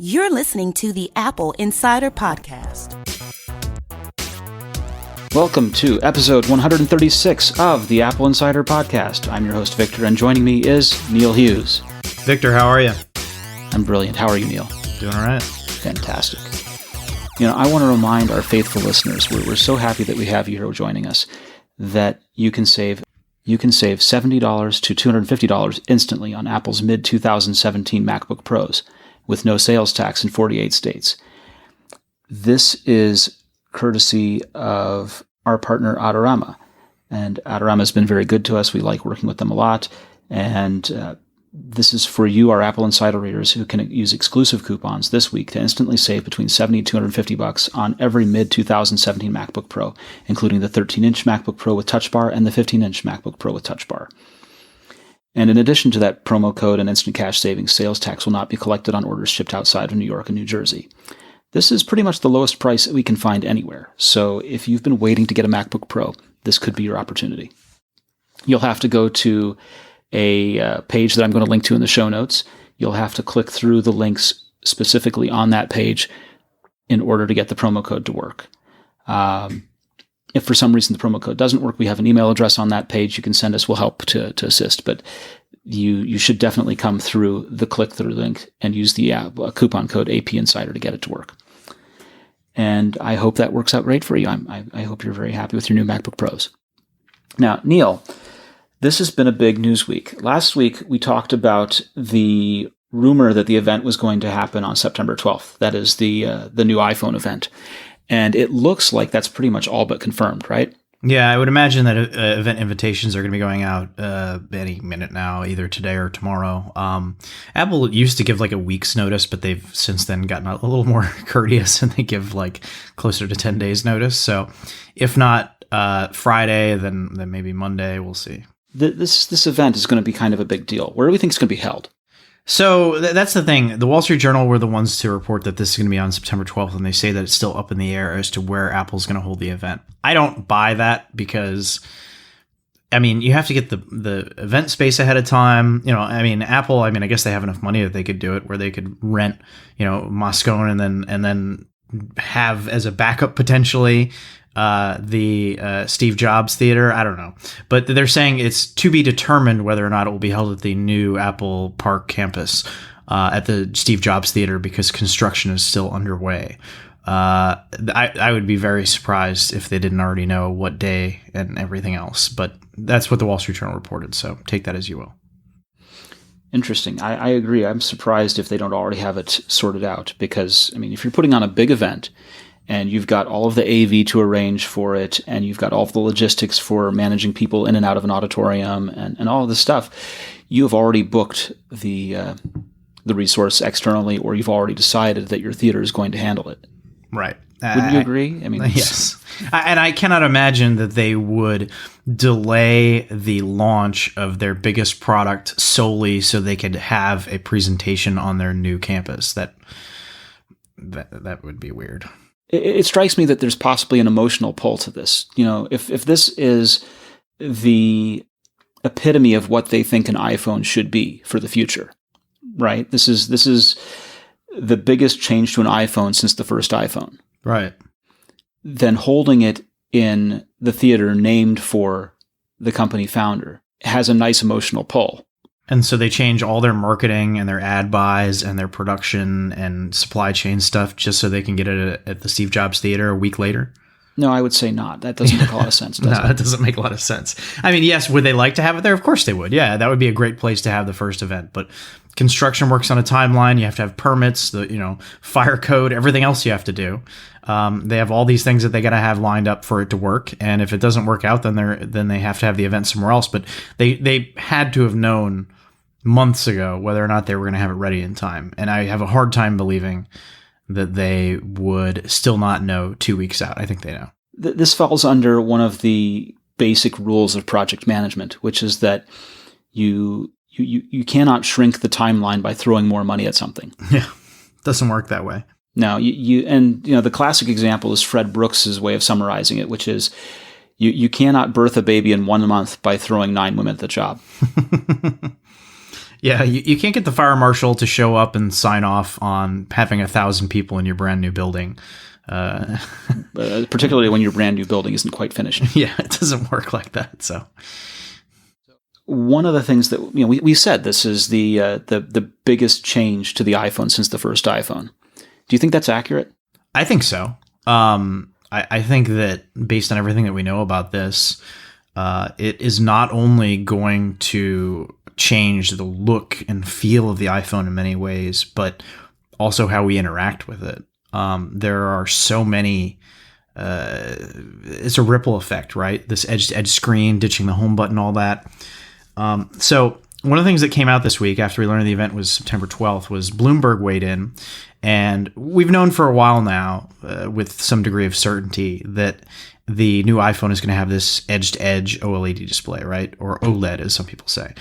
You're listening to the Apple Insider Podcast. Welcome to episode 136 of the Apple Insider Podcast. I'm your host, Victor, and joining me is Neil Hughes. Victor, how are you? I'm brilliant. How are you, Neil? Doing all right. Fantastic. You know, I want to remind our faithful listeners, we're so happy that we have you here joining us, that you can save $70 to $250 instantly on Apple's mid-2017 MacBook Pros with no sales tax in 48 states. This is courtesy of our partner Adorama. And Adorama has been very good to us. We like working with them a lot. And this is for you, our Apple Insider readers, who can use exclusive coupons this week to instantly save between $70 and $250 on every mid-2017 MacBook Pro, including the 13-inch MacBook Pro with Touch Bar and the 15-inch MacBook Pro with Touch Bar. And in addition to that promo code and instant cash savings, sales tax will not be collected on orders shipped outside of New York and New Jersey. This is pretty much the lowest price that we can find anywhere. So if you've been waiting to get a MacBook Pro, this could be your opportunity. You'll have to go to a page that I'm going to link to in the show notes. You'll have to click through the links specifically on that page in order to get the promo code to work. If for some reason the promo code doesn't work, we have an email address on that page you can send us. We'll help to assist. But you should definitely come through the click-through link and use the coupon code AppInsider to get it to work. And I hope that works out great for you. I hope you're very happy with your new MacBook Pros. Now, Neil, this has been a big news week. Last week, we talked about the rumor that the event was going to happen on September 12th. That is the new iPhone event. And it looks like that's pretty much all but confirmed, right? Yeah, I would imagine that event invitations are going to be going out any minute now, either today or tomorrow. Apple used to give like a week's notice, but they've since then gotten a little more courteous and they give like closer to 10 days notice. So if not Friday, then maybe Monday. We'll see. This event is going to be kind of a big deal. Where do we think it's going to be held? So that's the thing. The Wall Street Journal were the ones to report that this is going to be on September 12th, and they say that it's still up in the air as to where Apple's going to hold the event. I don't buy that because, I mean, you have to get the event space ahead of time. You know, I mean, Apple, I guess they have enough money that they could do it where they could rent, Moscone and then have as a backup potentially the Steve Jobs Theater. I don't know. But they're saying it's to be determined whether or not it will be held at the new Apple Park campus at the Steve Jobs Theater because construction is still underway. I would be very surprised if they didn't already know what day and everything else. But that's what the Wall Street Journal reported, so take that as you will. Interesting. I agree. I'm surprised if they don't already have it sorted out because, I mean, if you're putting on a big event and you've got all of the AV to arrange for it, and you've got all of the logistics for managing people in and out of an auditorium, and all of this stuff, you have already booked the resource externally, or you've already decided that your theater is going to handle it. Right. Wouldn't you agree? I mean, yes. And I cannot imagine that they would delay the launch of their biggest product solely so they could have a presentation on their new campus. That would be weird. It strikes me that there's possibly an emotional pull to this. You know, if this is the epitome of what they think an iPhone should be for the future, right? This is the biggest change to an iPhone since the first iPhone. Right. Then holding it in the theater named for the company founder has a nice emotional pull. And so they change all their marketing and their ad buys and their production and supply chain stuff just so they can get it at the Steve Jobs Theater a week later? No, I would say not. That doesn't make a lot of sense, does it? No, that doesn't make a lot of sense. I mean, yes, would they like to have it there? Of course they would. Yeah, that would be a great place to have the first event. But construction works on a timeline. You have to have permits, the fire code, everything else you have to do. They have all these things that they got to have lined up for it to work. And if it doesn't work out, then they have to have the event somewhere else. But they had to have known months ago whether or not they were going to have it ready in time. And I have a hard time believing that they would still not know 2 weeks out. I think they know. This falls under one of the basic rules of project management, which is that you cannot shrink the timeline by throwing more money at something. Yeah, doesn't work that way. No, the classic example is Fred Brooks's way of summarizing it, which is you cannot birth a baby in 1 month by throwing 9 women at the job. Yeah, you can't get the fire marshal to show up and sign off on having 1,000 people in your brand new building. Particularly when your brand new building isn't quite finished. Yeah, it doesn't work like that. So one of the things that we said, this is the biggest change to the iPhone since the first iPhone. Do you think that's accurate? I think so. I think that based on everything that we know about this, it is not only going to change the look and feel of the iPhone in many ways, but also how we interact with it. There are so many. It's a ripple effect, right? This edge-to-edge screen, ditching the home button, all that. So one of the things that came out this week after we learned the event was September 12th was Bloomberg weighed in. And we've known for a while now, with some degree of certainty, that the new iPhone is going to have this edge-to-edge OLED display, right? Or OLED, as some people say.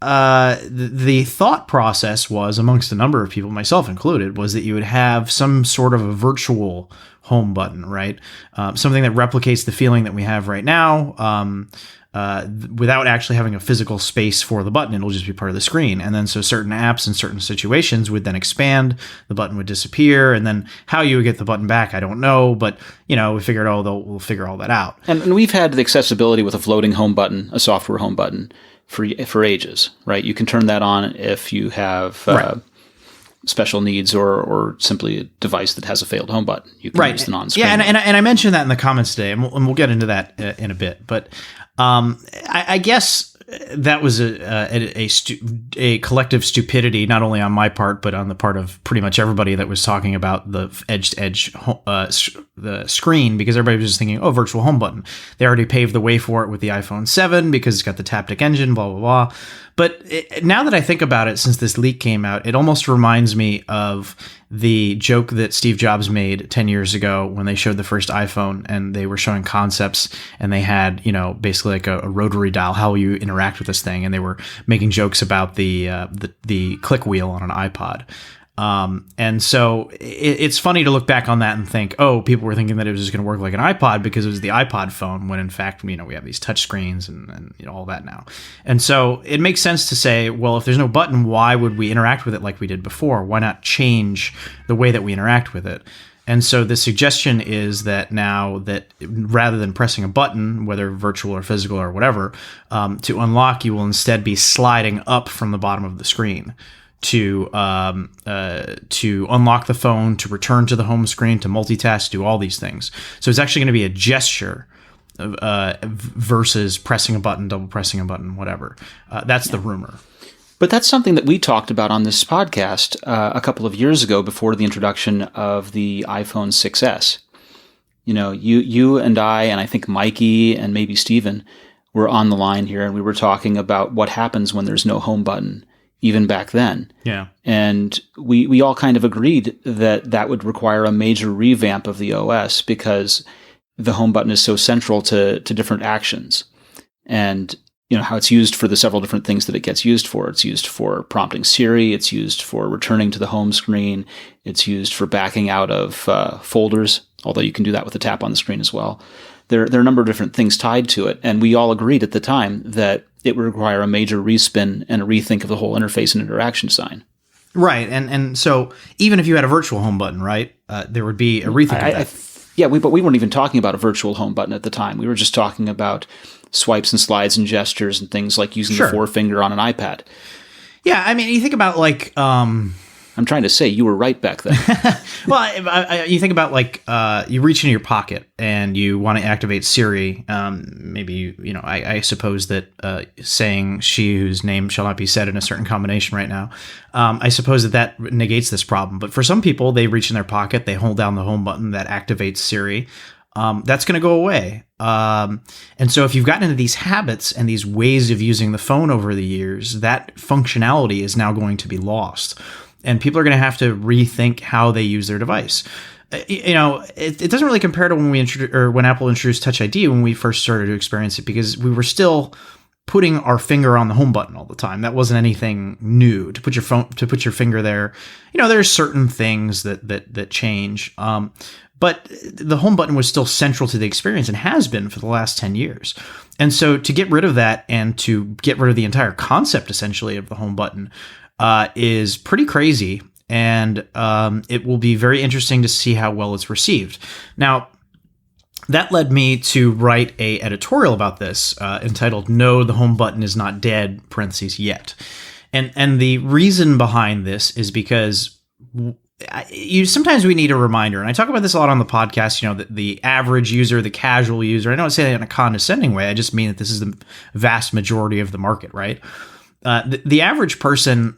The thought process was, amongst a number of people, myself included, was that you would have some sort of a virtual home button, right? Something that replicates the feeling that we have right now, without actually having a physical space for the button. It'll just be part of the screen. And then so certain apps in certain situations would then expand, the button would disappear, and then how you would get the button back, I don't know. But, we figured, we'll figure all that out. And we've had the accessibility with a floating home button, a software home button, for ages, right? You can turn that on if you have special needs or simply a device that has a failed home button. You can use the non-screen. Yeah, and I mentioned that in the comments today, and we'll get into that in a bit. But I guess that was a collective stupidity, not only on my part, but on the part of pretty much everybody that was talking about the edge-to-edge the screen, because everybody was just thinking, virtual home button. They already paved the way for it with the iPhone 7 because it's got the Taptic engine, blah, blah, blah. But now that I think about it, since this leak came out, it almost reminds me of the joke that Steve Jobs made 10 years ago when they showed the first iPhone and they were showing concepts and they had, basically like a rotary dial, how you interact with this thing. And they were making jokes about the click wheel on an iPod. And so it's funny to look back on that and think, people were thinking that it was just going to work like an iPod because it was the iPod phone, when in fact, we have these touch screens and all that now. And so it makes sense to say, well, if there's no button, why would we interact with it like we did before? Why not change the way that we interact with it? And so the suggestion is that now that rather than pressing a button, whether virtual or physical or whatever, to unlock, you will instead be sliding up from the bottom of the screen to unlock the phone, to return to the home screen, to multitask, do all these things. So it's actually going to be a gesture versus pressing a button, double pressing a button, whatever. That's the rumor. But that's something that we talked about on this podcast a couple of years ago before the introduction of the iPhone 6S. You and I think Mikey and maybe Steven were on the line here, and we were talking about what happens when there's no home button, even back then. Yeah. And we all kind of agreed that would require a major revamp of the OS because the home button is so central to different actions. And how it's used for the several different things that it gets used for. It's used for prompting Siri. It's used for returning to the home screen. It's used for backing out of folders, although you can do that with a tap on the screen as well. There are a number of different things tied to it. And we all agreed at the time that it would require a major respin and a rethink of the whole interface and interaction design. Right. And so even if you had a virtual home button, right, there would be a rethink of that. But we weren't even talking about a virtual home button at the time. We were just talking about swipes and slides and gestures and things like using the forefinger on an iPad. Yeah, I mean, you think about like... I'm trying to say you were right back then. Well, you think about like you reach into your pocket and you want to activate Siri. Maybe I suppose that saying "she whose name shall not be said" in a certain combination right now. I suppose that negates this problem. But for some people, they reach in their pocket, they hold down the home button that activates Siri. That's going to go away. And so if you've gotten into these habits and these ways of using the phone over the years, that functionality is now going to be lost. And people are going to have to rethink how they use their device. It doesn't really compare to when Apple introduced Touch ID when we first started to experience it, because we were still putting our finger on the home button all the time. That wasn't anything new to put your finger there. There's certain things that change. But the home button was still central to the experience and has been for the last 10 years. And so to get rid of that and to get rid of the entire concept, essentially, of the home button is pretty crazy. And it will be very interesting to see how well it's received. Now, that led me to write a editorial about this entitled "No, the Home Button is Not Dead," parentheses, yet. And the reason behind this is because sometimes we need a reminder. And I talk about this a lot on the podcast, the average user, the casual user. I don't say that in a condescending way. I just mean that this is the vast majority of the market, right? The average person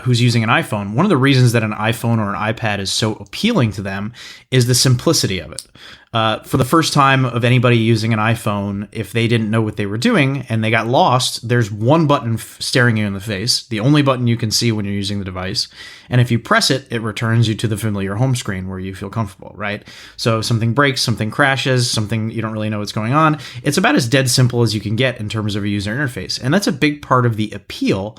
who's using an iPhone, one of the reasons that an iPhone or an iPad is so appealing to them is the simplicity of it. For the first time of anybody using an iPhone, if they didn't know what they were doing and they got lost, there's one button staring you in the face, the only button you can see when you're using the device. And if you press it, it returns you to the familiar home screen where you feel comfortable, right? So if something breaks, something crashes, something you don't really know what's going on, it's about as dead simple as you can get in terms of a user interface. And that's a big part of the appeal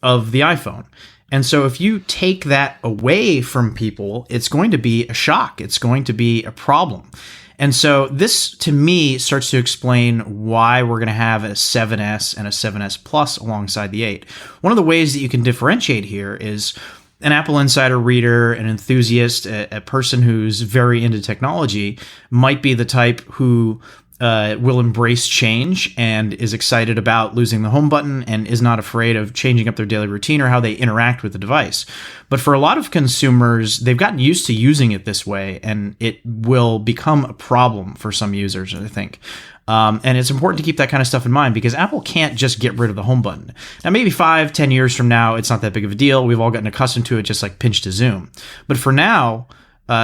of the iPhone. And so if you take that away from people, it's going to be a shock. It's going to be a problem. And so this, to me, starts to explain why we're going to have a 7S and a 7S Plus alongside the 8. One of the ways that you can differentiate here is an AppleInsider reader, an enthusiast, a person who's very into technology might be the type who will embrace change and is excited about losing the home button and is not afraid of changing up their daily routine or how they interact with the device. But for a lot of consumers, they've gotten used to using it this way, and it will become a problem for some users, I think. And it's important to keep that kind of stuff in mind because Apple can't just get rid of the home button. Now, maybe 5-10 years from now, it's not that big of a deal. We've all gotten accustomed to it, just like pinch to zoom. But for now,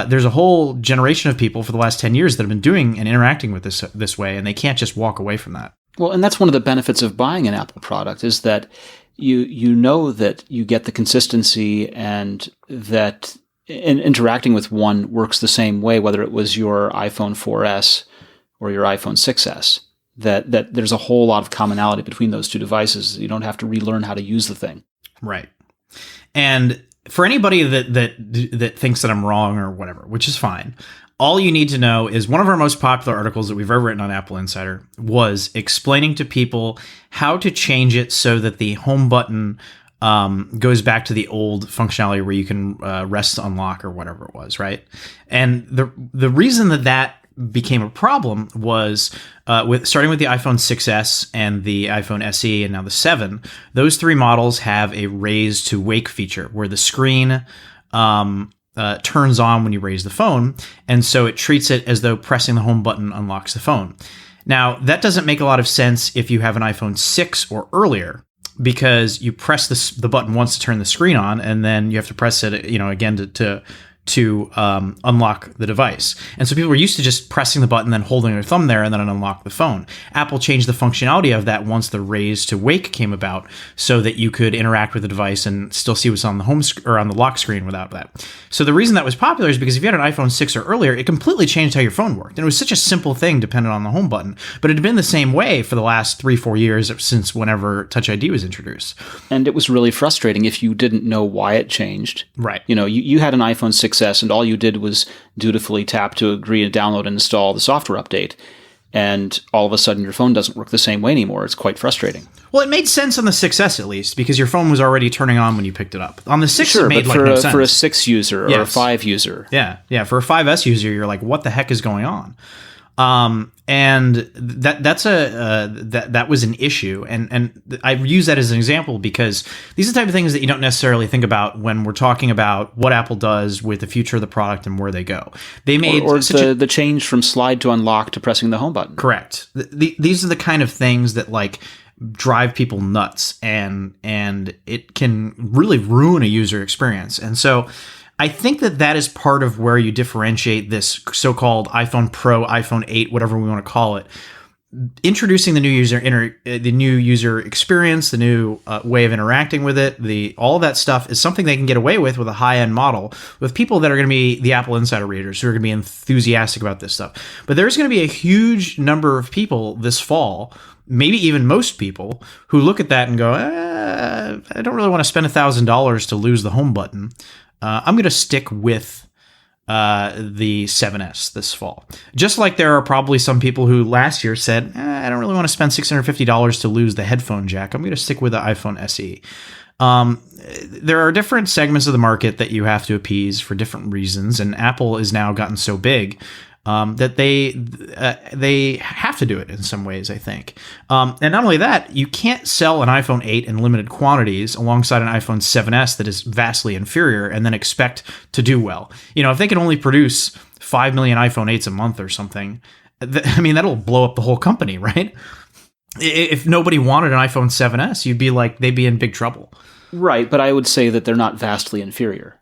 there's a whole generation of people for the last 10 years that have been doing and interacting with this way, and they can't just walk away from that. Well, and that's one of the benefits of buying an Apple product is that you know that you get the consistency and that interacting with one works the same way, whether it was your iPhone 4S or your iPhone 6S, that there's a whole lot of commonality between those two devices. You don't have to relearn how to use the thing. Right. And for anybody that thinks that I'm wrong or whatever, which is fine, all you need to know is one of our most popular articles that we've ever written on AppleInsider was explaining to people how to change it so that the home button goes back to the old functionality where you can rest unlock or whatever it was, right? And the reason that became a problem was starting with the iPhone 6S and the iPhone SE and now the 7. Those three models have a raise to wake feature where the screen turns on when you raise the phone, and so it treats it as though pressing the home button unlocks the phone. Now, that doesn't make a lot of sense if you have an iPhone 6 or earlier, because you press the button once to turn the screen on, and then you have to press it, again to unlock the device. And so people were used to just pressing the button, then holding their thumb there, and then unlock the phone. Apple changed the functionality of that once the raise to wake came about, so that you could interact with the device and still see what's on the home or on the lock screen without that. So the reason that was popular is because if you had an iPhone 6 or earlier, it completely changed how your phone worked. And it was such a simple thing dependent on the home button, but it had been the same way for the last 3-4 years since whenever Touch ID was introduced. And it was really frustrating if you didn't know why it changed. Right. You had an iPhone 6S and all you did was dutifully tap to agree to download and install the software update. And all of a sudden your phone doesn't work the same way anymore. It's quite frustrating. Well, it made sense on the 6S at least, because your phone was already turning on when you picked it up. On the 6, sure, it made but no sense. For a 6 user or a 5 user. Yeah. For a 5S user, you're like, what the heck is going on? And that was an issue. And I use that as an example because these are the type of things that you don't necessarily think about when we're talking about what Apple does with the future of the product and where they go. They made the change from slide to unlock to pressing the home button. Correct. These are the kind of things that drive people nuts, and it can really ruin a user experience. And so I think that is part of where you differentiate this so-called iPhone Pro, iPhone 8, whatever we want to call it. Introducing the new user experience, the new way of interacting with it, all that stuff is something they can get away with a high-end model with people that are going to be the AppleInsider readers who are going to be enthusiastic about this stuff. But there's going to be a huge number of people this fall, maybe even most people, who look at that and go, I don't really want to spend $1,000 to lose the home button. I'm going to stick with the 7S this fall. Just like there are probably some people who last year said, I don't really want to spend $650 to lose the headphone jack. I'm going to stick with the iPhone SE. There are different segments of the market that you have to appease for different reasons, and Apple has now gotten so big that they have to do it in some ways, I think. And not only that, you can't sell an iPhone 8 in limited quantities alongside an iPhone 7S that is vastly inferior and then expect to do well. If they can only produce 5 million iPhone 8s a month or something, that'll blow up the whole company, right? If nobody wanted an iPhone 7S, they'd be in big trouble. Right, but I would say that they're not vastly inferior.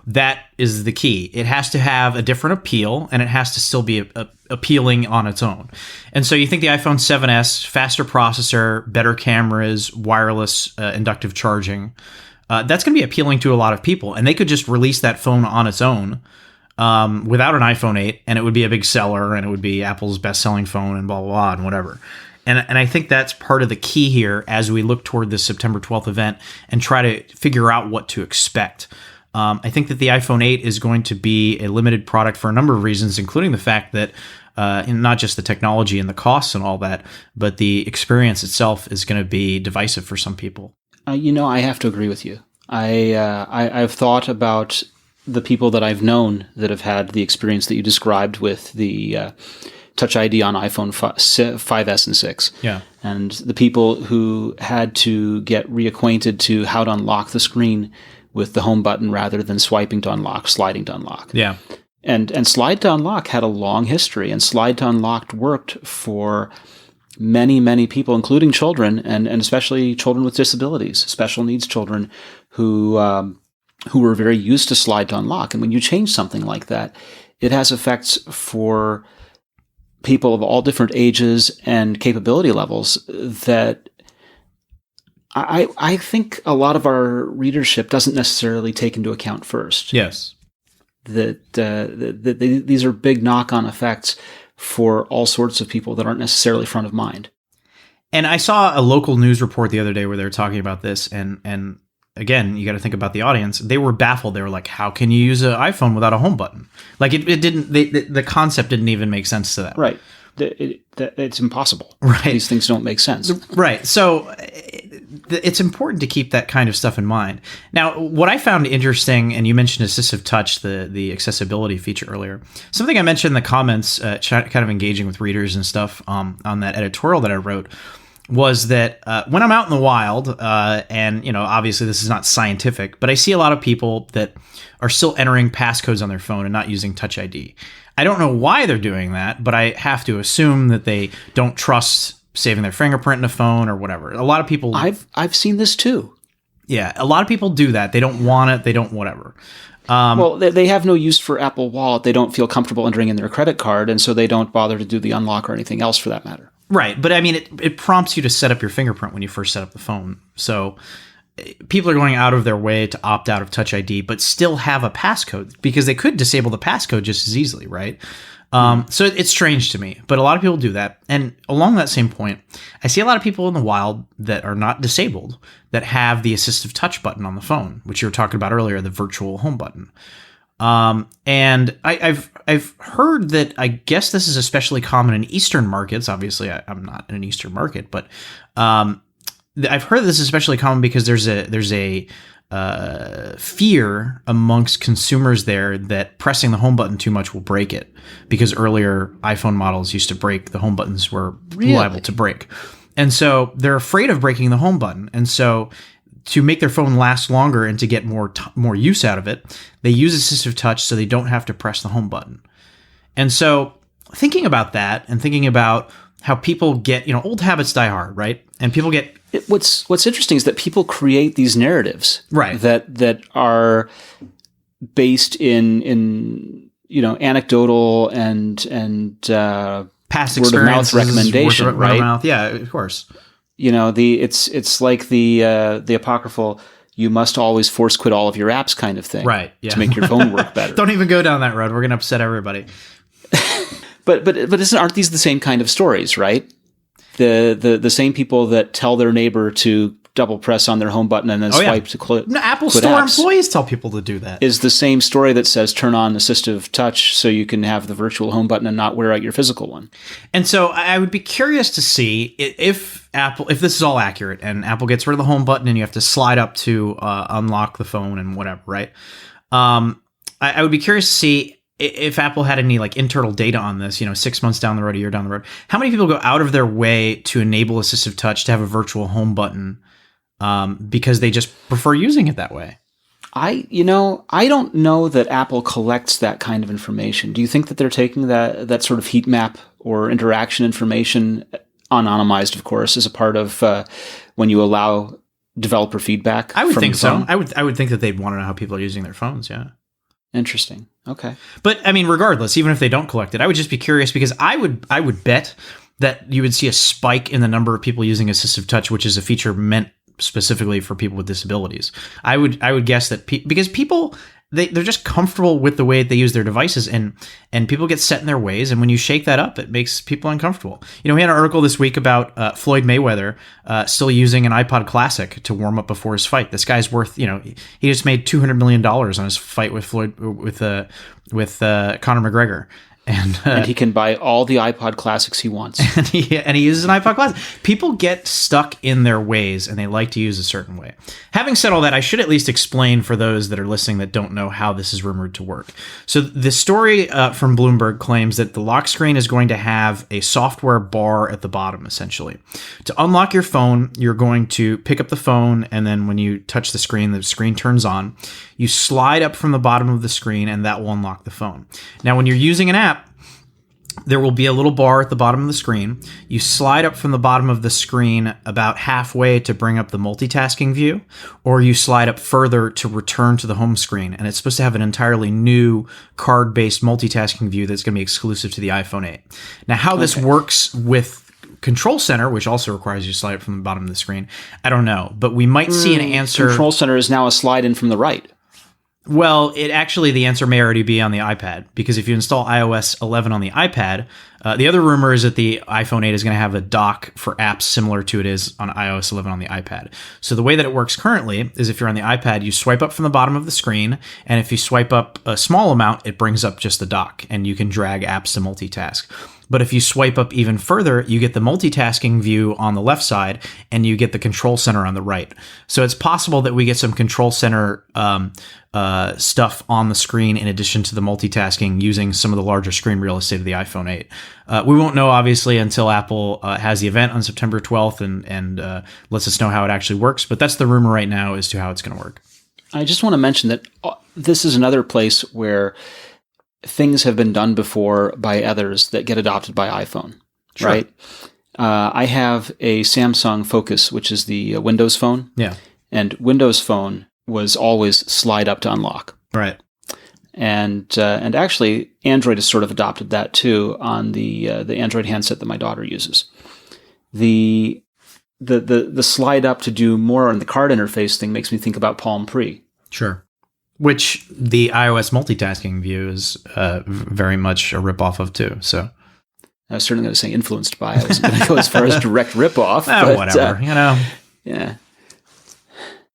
That is the key. It has to have a different appeal, and it has to still be appealing on its own. And so you think the iPhone 7S, faster processor, better cameras, wireless inductive charging, that's going to be appealing to a lot of people. And they could just release that phone on its own without an iPhone 8, and it would be a big seller, and it would be Apple's best-selling phone, and blah, blah, blah, and whatever. And I think that's part of the key here as we look toward this September 12th event and try to figure out what to expect. I think that the iPhone 8 is going to be a limited product for a number of reasons, including the fact that not just the technology and the costs and all that, but the experience itself is going to be divisive for some people. I have to agree with you. I've thought about the people that I've known that have had the experience that you described with the Touch ID on iPhone 5S and 6. Yeah. And the people who had to get reacquainted to how to unlock the screen with the home button rather than swiping to unlock, sliding to unlock. Yeah. And slide to unlock had a long history, and slide to unlock worked for many, many people, including children, and especially children with disabilities, special needs children who were very used to slide to unlock. And when you change something like that, it has effects for people of all different ages and capability levels that I think a lot of our readership doesn't necessarily take into account first. Yes. That these are big knock-on effects for all sorts of people that aren't necessarily front of mind. And I saw a local news report the other day where they were talking about this, and again, you got to think about the audience. They were baffled. They were like, "How can you use an iPhone without a home button?" Like it didn't. The concept didn't even make sense to them. Right. It's impossible. Right. These things don't make sense. Right. So it's important to keep that kind of stuff in mind. Now, what I found interesting, and you mentioned assistive touch, the accessibility feature earlier. Something I mentioned in the comments, kind of engaging with readers and stuff on that editorial that I wrote, was that when I'm out in the wild, and obviously this is not scientific, but I see a lot of people that are still entering passcodes on their phone and not using Touch ID. I don't know why they're doing that, but I have to assume that they don't trust saving their fingerprint in a phone or whatever. A lot of people... I've seen this too. Yeah, a lot of people do that. They don't want it. They don't whatever. Well, they have no use for Apple Wallet. They don't feel comfortable entering in their credit card, and so they don't bother to do the unlock or anything else for that matter. Right, but I mean, it prompts you to set up your fingerprint when you first set up the phone. So people are going out of their way to opt out of Touch ID, but still have a passcode because they could disable the passcode just as easily, right? So it's strange to me, but a lot of people do that. And along that same point, I see a lot of people in the wild that are not disabled that have the assistive touch button on the phone, which you were talking about earlier, the virtual home button. And I've heard that I guess this is especially common in Eastern markets. Obviously, I'm not in an Eastern market, but I've heard this is especially common because there's a fear amongst consumers there that pressing the home button too much will break it, because earlier iPhone models used to break, the home buttons were liable to break. And so they're afraid of breaking the home button. And so to make their phone last longer and to get more use out of it, they use assistive touch so they don't have to press the home button. And so thinking about that and thinking about how people get, old habits die hard, right? And people get... What's interesting is that people create these narratives, right, that are based in anecdotal and past word of mouth recommendation, word right? of mouth. Yeah, of course. It's like the apocryphal "you must always force quit all of your apps" kind of thing, right? Yeah. To make your phone work better. Don't even go down that road. We're going to upset everybody. But aren't these the same kind of stories, right? The same people that tell their neighbor to double press on their home button and then swipe to quit. No, Apple quit Store apps. employees tell people to do that. Is the same story that says turn on assistive touch so you can have the virtual home button and not wear out your physical one. And so I would be curious to see if this is all accurate and Apple gets rid of the home button and you have to slide up to unlock the phone and whatever, right? I would be curious to see if Apple had any like internal data on this, 6 months down the road, a year down the road, how many people go out of their way to enable assistive touch to have a virtual home button because they just prefer using it that way? I don't know that Apple collects that kind of information. Do you think that they're taking that sort of heat map or interaction information, anonymized, of course, as a part of when you allow developer feedback? I would think so. I would think that they'd want to know how people are using their phones. Yeah. Interesting. Okay. But I mean, regardless, even if they don't collect it, I would just be curious because I would bet that you would see a spike in the number of people using assistive touch, which is a feature meant specifically for people with disabilities. I would guess that because people they're just comfortable with the way they use their devices, and people get set in their ways, and when you shake that up, it makes people uncomfortable. We had an article this week about Floyd Mayweather still using an iPod Classic to warm up before his fight. This guy's worth, he just made $200 million on his fight with Conor McGregor. And he can buy all the iPod Classics he wants. and he uses an iPod Classic. People get stuck in their ways, and they like to use a certain way. Having said all that, I should at least explain for those that are listening that don't know how this is rumored to work. So the story from Bloomberg claims that the lock screen is going to have a software bar at the bottom, essentially. To unlock your phone, you're going to pick up the phone, and then when you touch the screen turns on. You slide up from the bottom of the screen, and that will unlock the phone. Now, when you're using an app, there will be a little bar at the bottom of the screen. You slide up from the bottom of the screen about halfway to bring up the multitasking view, or you slide up further to return to the home screen. And it's supposed to have an entirely new card-based multitasking view that's going to be exclusive to the iPhone 8. Now, how this works with Control Center, which also requires you to slide up from the bottom of the screen, I don't know. But we might see an answer. Control Center is now a slide in from the right. Well, the answer may already be on the iPad, because if you install iOS 11 on the iPad, the other rumor is that the iPhone 8 is going to have a dock for apps similar to it is on iOS 11 on the iPad. So the way that it works currently is if you're on the iPad, you swipe up from the bottom of the screen, and if you swipe up a small amount, it brings up just the dock, and you can drag apps to multitask. But if you swipe up even further, you get the multitasking view on the left side, and you get the Control Center on the right. So it's possible that we get some Control Center stuff on the screen in addition to the multitasking using some of the larger screen real estate of the iPhone 8. We won't know, obviously, until Apple has the event on September 12th and lets us know how it actually works. But that's the rumor right now as to how it's going to work. I just want to mention that this is another place where things have been done before by others that get adopted by iPhone, sure. Right? I have a Samsung Focus, which is the Windows phone. Yeah. And Windows Phone was always slide up to unlock. Right. And actually, Android has sort of adopted that too on the Android handset that my daughter uses. The slide up to do more on the card interface thing makes me think about Palm Pre. Sure. Which the iOS multitasking view is very much a ripoff of too. So I was certainly going to say influenced by. I wasn't going to go as far as direct ripoff. But, whatever, Yeah.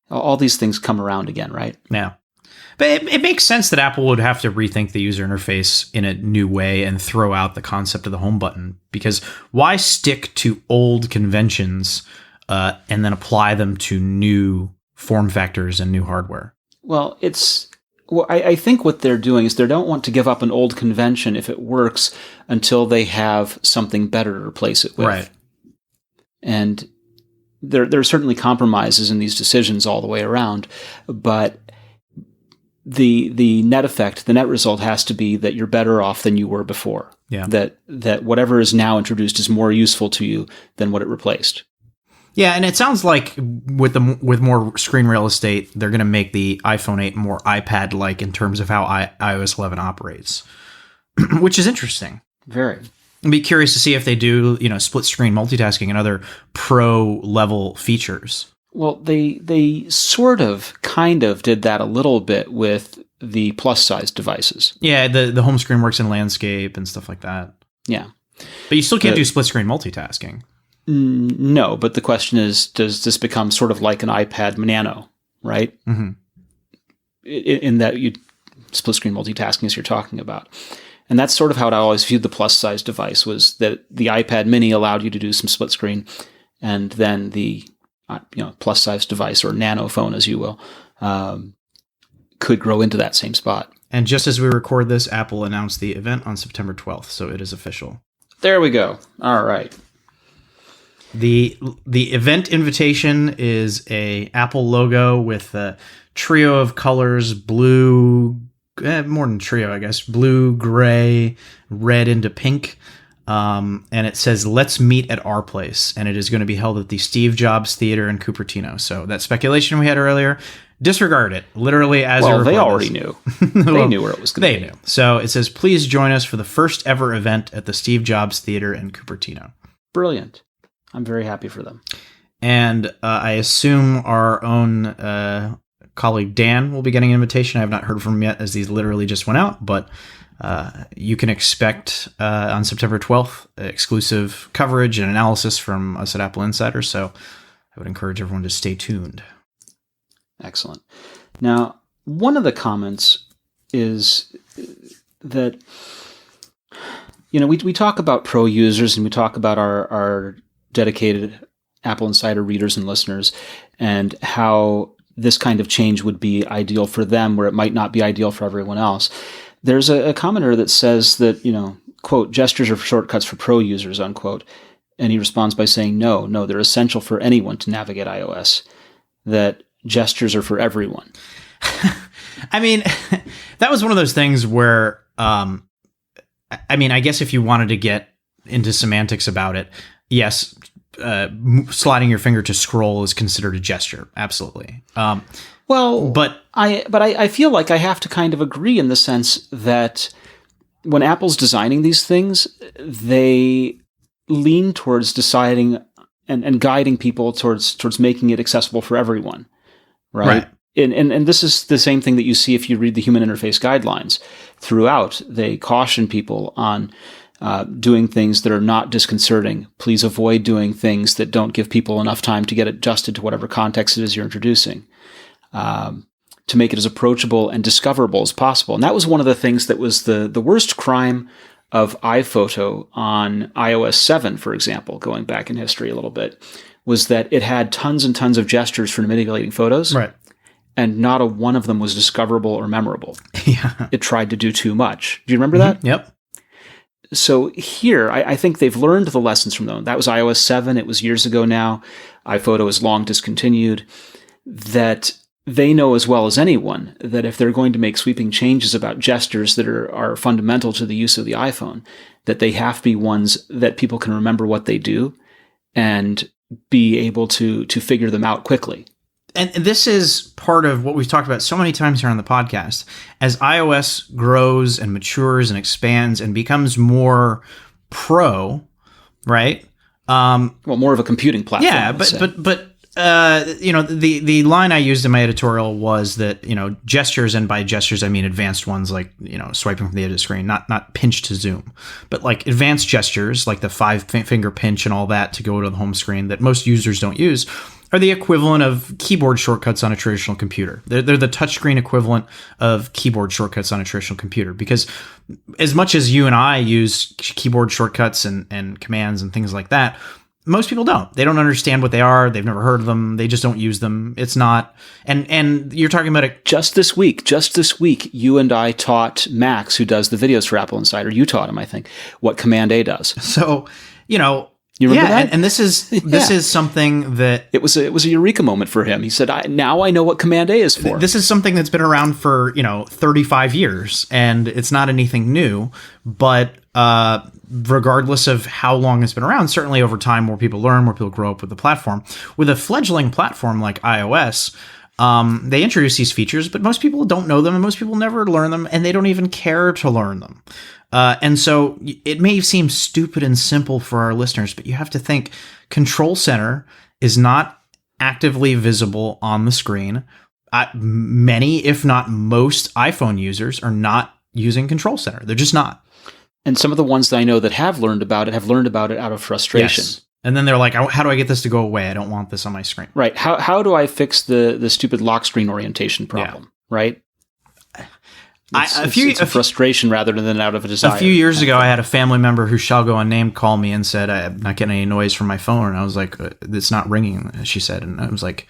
All these things come around again, right? Yeah. But it makes sense that Apple would have to rethink the user interface in a new way and throw out the concept of the home button. Because why stick to old conventions and then apply them to new form factors and new hardware? Well, I think what they're doing is they don't want to give up an old convention if it works until they have something better to replace it with. Right. And there are certainly compromises in these decisions all the way around, but the net effect, the net result has to be that you're better off than you were before. Yeah. That whatever is now introduced is more useful to you than what it replaced. Yeah, and it sounds like with more screen real estate, they're going to make the iPhone 8 more iPad-like in terms of how iOS 11 operates, which is interesting. Very. I'd be curious to see if they do, split screen multitasking and other pro-level features. Well, they sort of, kind of did that a little bit with the plus-size devices. Yeah, the home screen works in landscape and stuff like that. Yeah. But you still can't do split screen multitasking. No, but the question is, does this become sort of like an iPad Nano, right? Mm-hmm. In that you split screen multitasking as you're talking about. And that's sort of how I always viewed the plus size device, was that the iPad mini allowed you to do some split screen, and then the plus size device, or nano phone as you will, could grow into that same spot. And just as we record this, Apple announced the event on September 12th, so it is official. There we go. All right. The event invitation is a Apple logo with a trio of colors: blue, more than trio, I guess, blue, gray, red into pink. And it says, "Let's meet at our place." And it is going to be held at the Steve Jobs Theater in Cupertino. So that speculation we had earlier, disregard it. Literally as they already knew. They knew where it was going to be. They knew. So it says, "Please join us for the first ever event at the Steve Jobs Theater in Cupertino." Brilliant. I'm very happy for them. And I assume our own colleague Dan will be getting an invitation. I have not heard from him yet, as these literally just went out, but you can expect on September 12th exclusive coverage and analysis from us at Apple Insider. So I would encourage everyone to stay tuned. Excellent. Now, one of the comments is that, we talk about pro users, and we talk about our dedicated Apple Insider readers and listeners, and how this kind of change would be ideal for them, where it might not be ideal for everyone else. There's a commenter that says that, quote, "gestures are shortcuts for pro users," unquote. And he responds by saying, no, they're essential for anyone to navigate iOS, that gestures are for everyone. I mean, that was one of those things where, I guess if you wanted to get into semantics about it, yes, sliding your finger to scroll is considered a gesture. Absolutely. But I feel like I have to kind of agree in the sense that when Apple's designing these things, they lean towards deciding and guiding people towards making it accessible for everyone, right? And this is the same thing that you see if you read the human interface guidelines. Throughout, they caution people on doing things that are not disconcerting. Please avoid doing things that don't give people enough time to get adjusted to whatever context it is you're introducing, to make it as approachable and discoverable as possible. And that was one of the things that was the worst crime of iPhoto on iOS 7, for example, going back in history a little bit, was that it had tons and tons of gestures for manipulating photos. Right. And not a one of them was discoverable or memorable. Yeah. It tried to do too much. Do you remember that? Yep. So here, I think they've learned the lessons from them. That was iOS 7. It was years ago now. iPhoto is long discontinued. That they know as well as anyone that if they're going to make sweeping changes about gestures that are fundamental to the use of the iPhone, that they have to be ones that people can remember what they do and be able to figure them out quickly. And this is part of what we've talked about so many times here on the podcast. As iOS grows and matures and expands and becomes more pro, right? More of a computing platform. Yeah, but the line I used in my editorial was that, gestures, and by gestures I mean advanced ones like, swiping from the edge of the screen, not pinch to zoom, but like advanced gestures like the 5-finger pinch and all that to go to the home screen that most users don't use, are the equivalent of keyboard shortcuts on a traditional computer. They're the touchscreen equivalent of keyboard shortcuts on a traditional computer, because as much as you and I use keyboard shortcuts and commands and things like that, most people don't. They don't understand what they are. They've never heard of them. They just don't use them. It's not. And you're talking about it. Just this week, you and I taught Max, who does the videos for Apple Insider. You taught him, I think, what Command A does. So, you remember that? And this is something that it was a eureka moment for him. He said, "Now I know what Command A is for." This is something that's been around for 35 years, and it's not anything new. But regardless of how long it's been around, certainly over time, more people learn, more people grow up with the platform. With a fledgling platform like iOS, they introduce these features, but most people don't know them, and most people never learn them, and they don't even care to learn them. And so it may seem stupid and simple for our listeners, but you have to think Control Center is not actively visible on the screen. Many, if not most, iPhone users are not using Control Center. They're just not. And some of the ones that I know that have learned about it out of frustration. Yes. And then they're like, how do I get this to go away? I don't want this on my screen. Right. How do I fix the stupid lock screen orientation problem? Right. It's a frustration rather than out of a desire. A few years ago, I had a family member who shall go unnamed call me and said, I'm not getting any noise from my phone. And I was like, it's not ringing, she said. And I was like,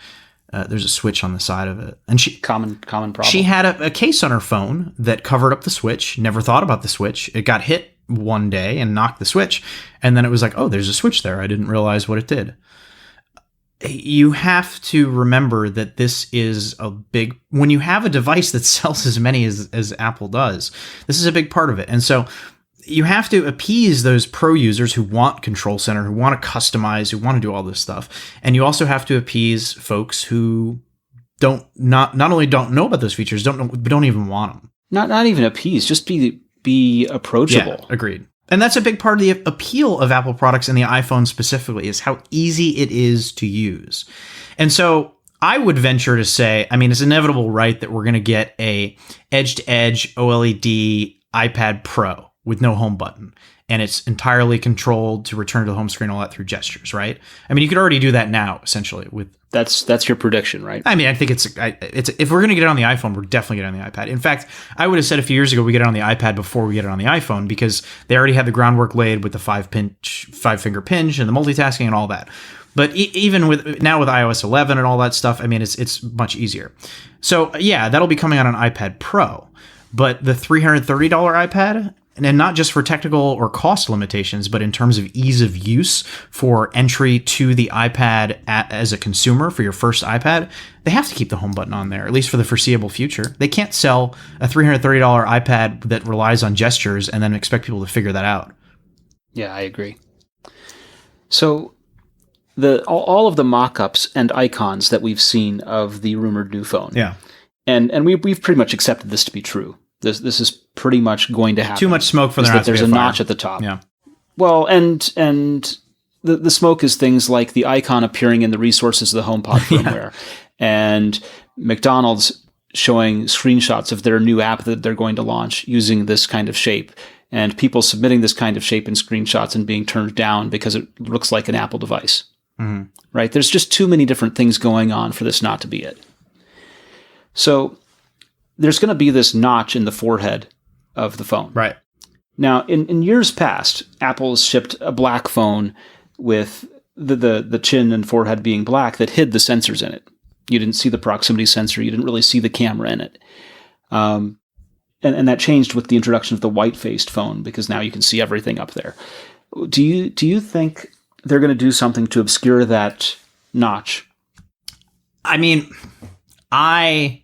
there's a switch on the side of it. And common problem. She had a case on her phone that covered up the switch, never thought about the switch. It got hit one day and knocked the switch. And then it was like, oh, there's a switch there. I didn't realize what it did. You have to remember that this is when you have a device that sells as many as Apple does, this is a big part of it. And so you have to appease those pro users who want Control Center, who want to customize, who want to do all this stuff. And you also have to appease folks who not only don't know about those features, but don't even want them. Not even appease, just be approachable. Yeah, agreed. And that's a big part of the appeal of Apple products and the iPhone specifically, is how easy it is to use. And so I would venture to say, I mean, it's inevitable, right, that we're going to get a edge-to-edge OLED iPad Pro with no home button. And it's entirely controlled to return to the home screen, all that through gestures, right? I mean, you could already do that now, essentially. That's your prediction, right? I mean, I think it's if we're going to get it on the iPhone, we're definitely getting it on the iPad. In fact, I would have said a few years ago we get it on the iPad before we get it on the iPhone, because they already had the groundwork laid with the five finger pinch and the multitasking and all that. But even with iOS 11 and all that stuff, I mean, it's much easier. So yeah, that'll be coming out on iPad Pro. But the $330 iPad, and not just for technical or cost limitations, but in terms of ease of use for entry to the iPad as a consumer for your first iPad, they have to keep the home button on there, at least for the foreseeable future. They can't sell a $330 iPad that relies on gestures and then expect people to figure that out. Yeah, I agree. So all of the mock-ups and icons that we've seen of the rumored new phone. Yeah. And we've pretty much accepted this to be true. This is pretty much going to happen. Too much smoke for there not to be a fire. There's a notch at the top. Yeah. Well, and the smoke is things like the icon appearing in the resources of the HomePod firmware, and McDonald's showing screenshots of their new app that they're going to launch using this kind of shape, and people submitting this kind of shape in screenshots and being turned down because it looks like an Apple device. Mm-hmm. Right? There's just too many different things going on for this not to be it. So there's going to be this notch in the forehead of the phone. Right. Now, in years past, Apple has shipped a black phone with the chin and forehead being black that hid the sensors in it. You didn't see the proximity sensor. You didn't really see the camera in it. And that changed with the introduction of the white-faced phone, because now you can see everything up there. Do you think they're going to do something to obscure that notch? I mean, I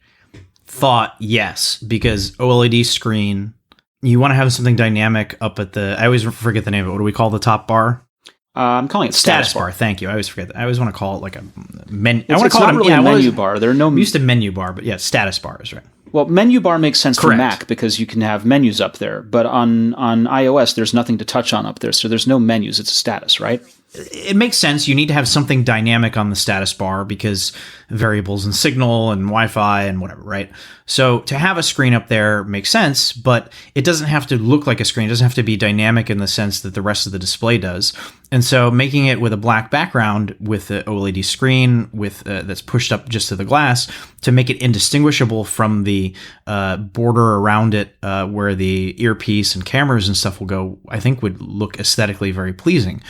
thought yes, because OLED screen, you want to have something dynamic up at I always forget the name of it. What do we call the top bar? I'm calling it status bar. Thank you. I always forget that. I always want to call it like a menu. I want to call it a menu bar. There are no. We used to menu bar, but yeah, status bar is right. Well, menu bar makes sense Correct. for Mac because you can have menus up there. But on iOS, there's nothing to touch on up there, so there's no menus. It's a status, right? It makes sense. You need to have something dynamic on the status bar because variables and signal and Wi-Fi and whatever, right? So to have a screen up there makes sense, but it doesn't have to look like a screen. It doesn't have to be dynamic in the sense that the rest of the display does. And so making it with a black background with the OLED screen with that's pushed up just to the glass to make it indistinguishable from the border around it where the earpiece and cameras and stuff will go, I think would look aesthetically very pleasing.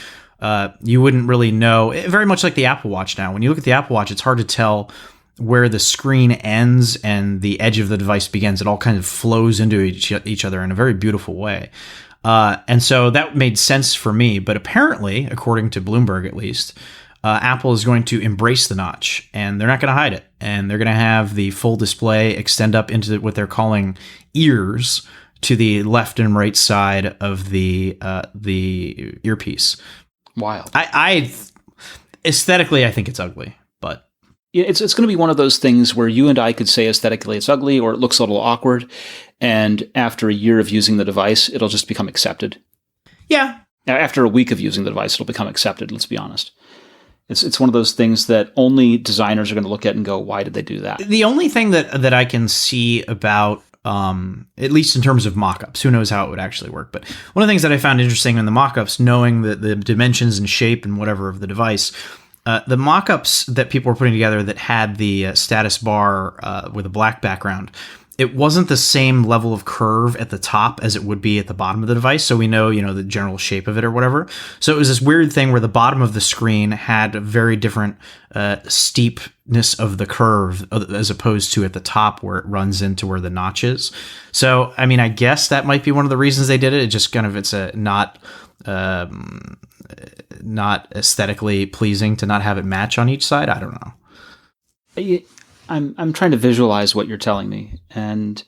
You wouldn't really know, very much like the Apple Watch now. When you look at the Apple Watch, it's hard to tell where the screen ends and the edge of the device begins. It all kind of flows into each other in a very beautiful way. And so that made sense for me. But apparently, according to Bloomberg at least, Apple is going to embrace the notch, and they're not going to hide it. And they're going to have the full display extend up into what they're calling ears to the left and right side of the earpiece. Wild. I aesthetically, I think it's ugly, but it's going to be one of those things where you and I could say aesthetically it's ugly or it looks a little awkward, and after a year of using the device, it'll just become accepted. Yeah. After a week of using the device, it'll become accepted. Let's be honest. It's one of those things that only designers are going to look at and go, "Why did they do that?" The only thing that I can see about at least in terms of mock-ups. Who knows how it would actually work? But one of the things that I found interesting in the mock-ups, knowing the dimensions and shape and whatever of the device, the mock-ups that people were putting together that had the status bar with a black background, it wasn't the same level of curve at the top as it would be at the bottom of the device. So we know, the general shape of it or whatever. So it was this weird thing where the bottom of the screen had a very different steepness of the curve as opposed to at the top where it runs into where the notch is. So, I mean, I guess that might be one of the reasons they did it. It just kind of, it's a not aesthetically pleasing to not have it match on each side. I don't know. I'm trying to visualize what you're telling me, and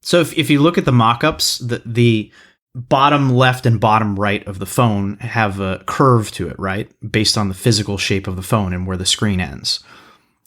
so if you look at the mock-ups, the bottom left and bottom right of the phone have a curve to it, right, based on the physical shape of the phone and where the screen ends.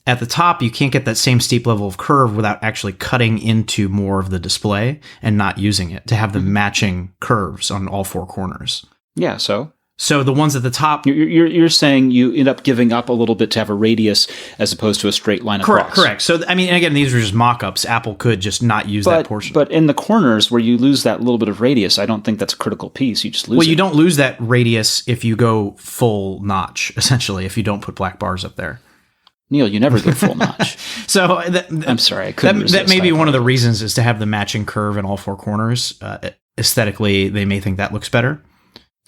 At the top, you can't get that same steep level of curve without actually cutting into more of the display and not using it to have the matching curves on all four corners. Yeah, So the ones at the top... You're saying you end up giving up a little bit to have a radius as opposed to a straight line across. Correct. So, I mean, and again, these were just mock-ups. Apple could just not use that portion. But in the corners where you lose that little bit of radius, I don't think that's a critical piece. You just lose it. Well, you don't lose that radius if you go full notch, essentially, if you don't put black bars up there. Neil, you never go full notch. So I'm sorry, I couldn't resist. That may be one of the reasons is to have the matching curve in all four corners. Aesthetically, they may think that looks better.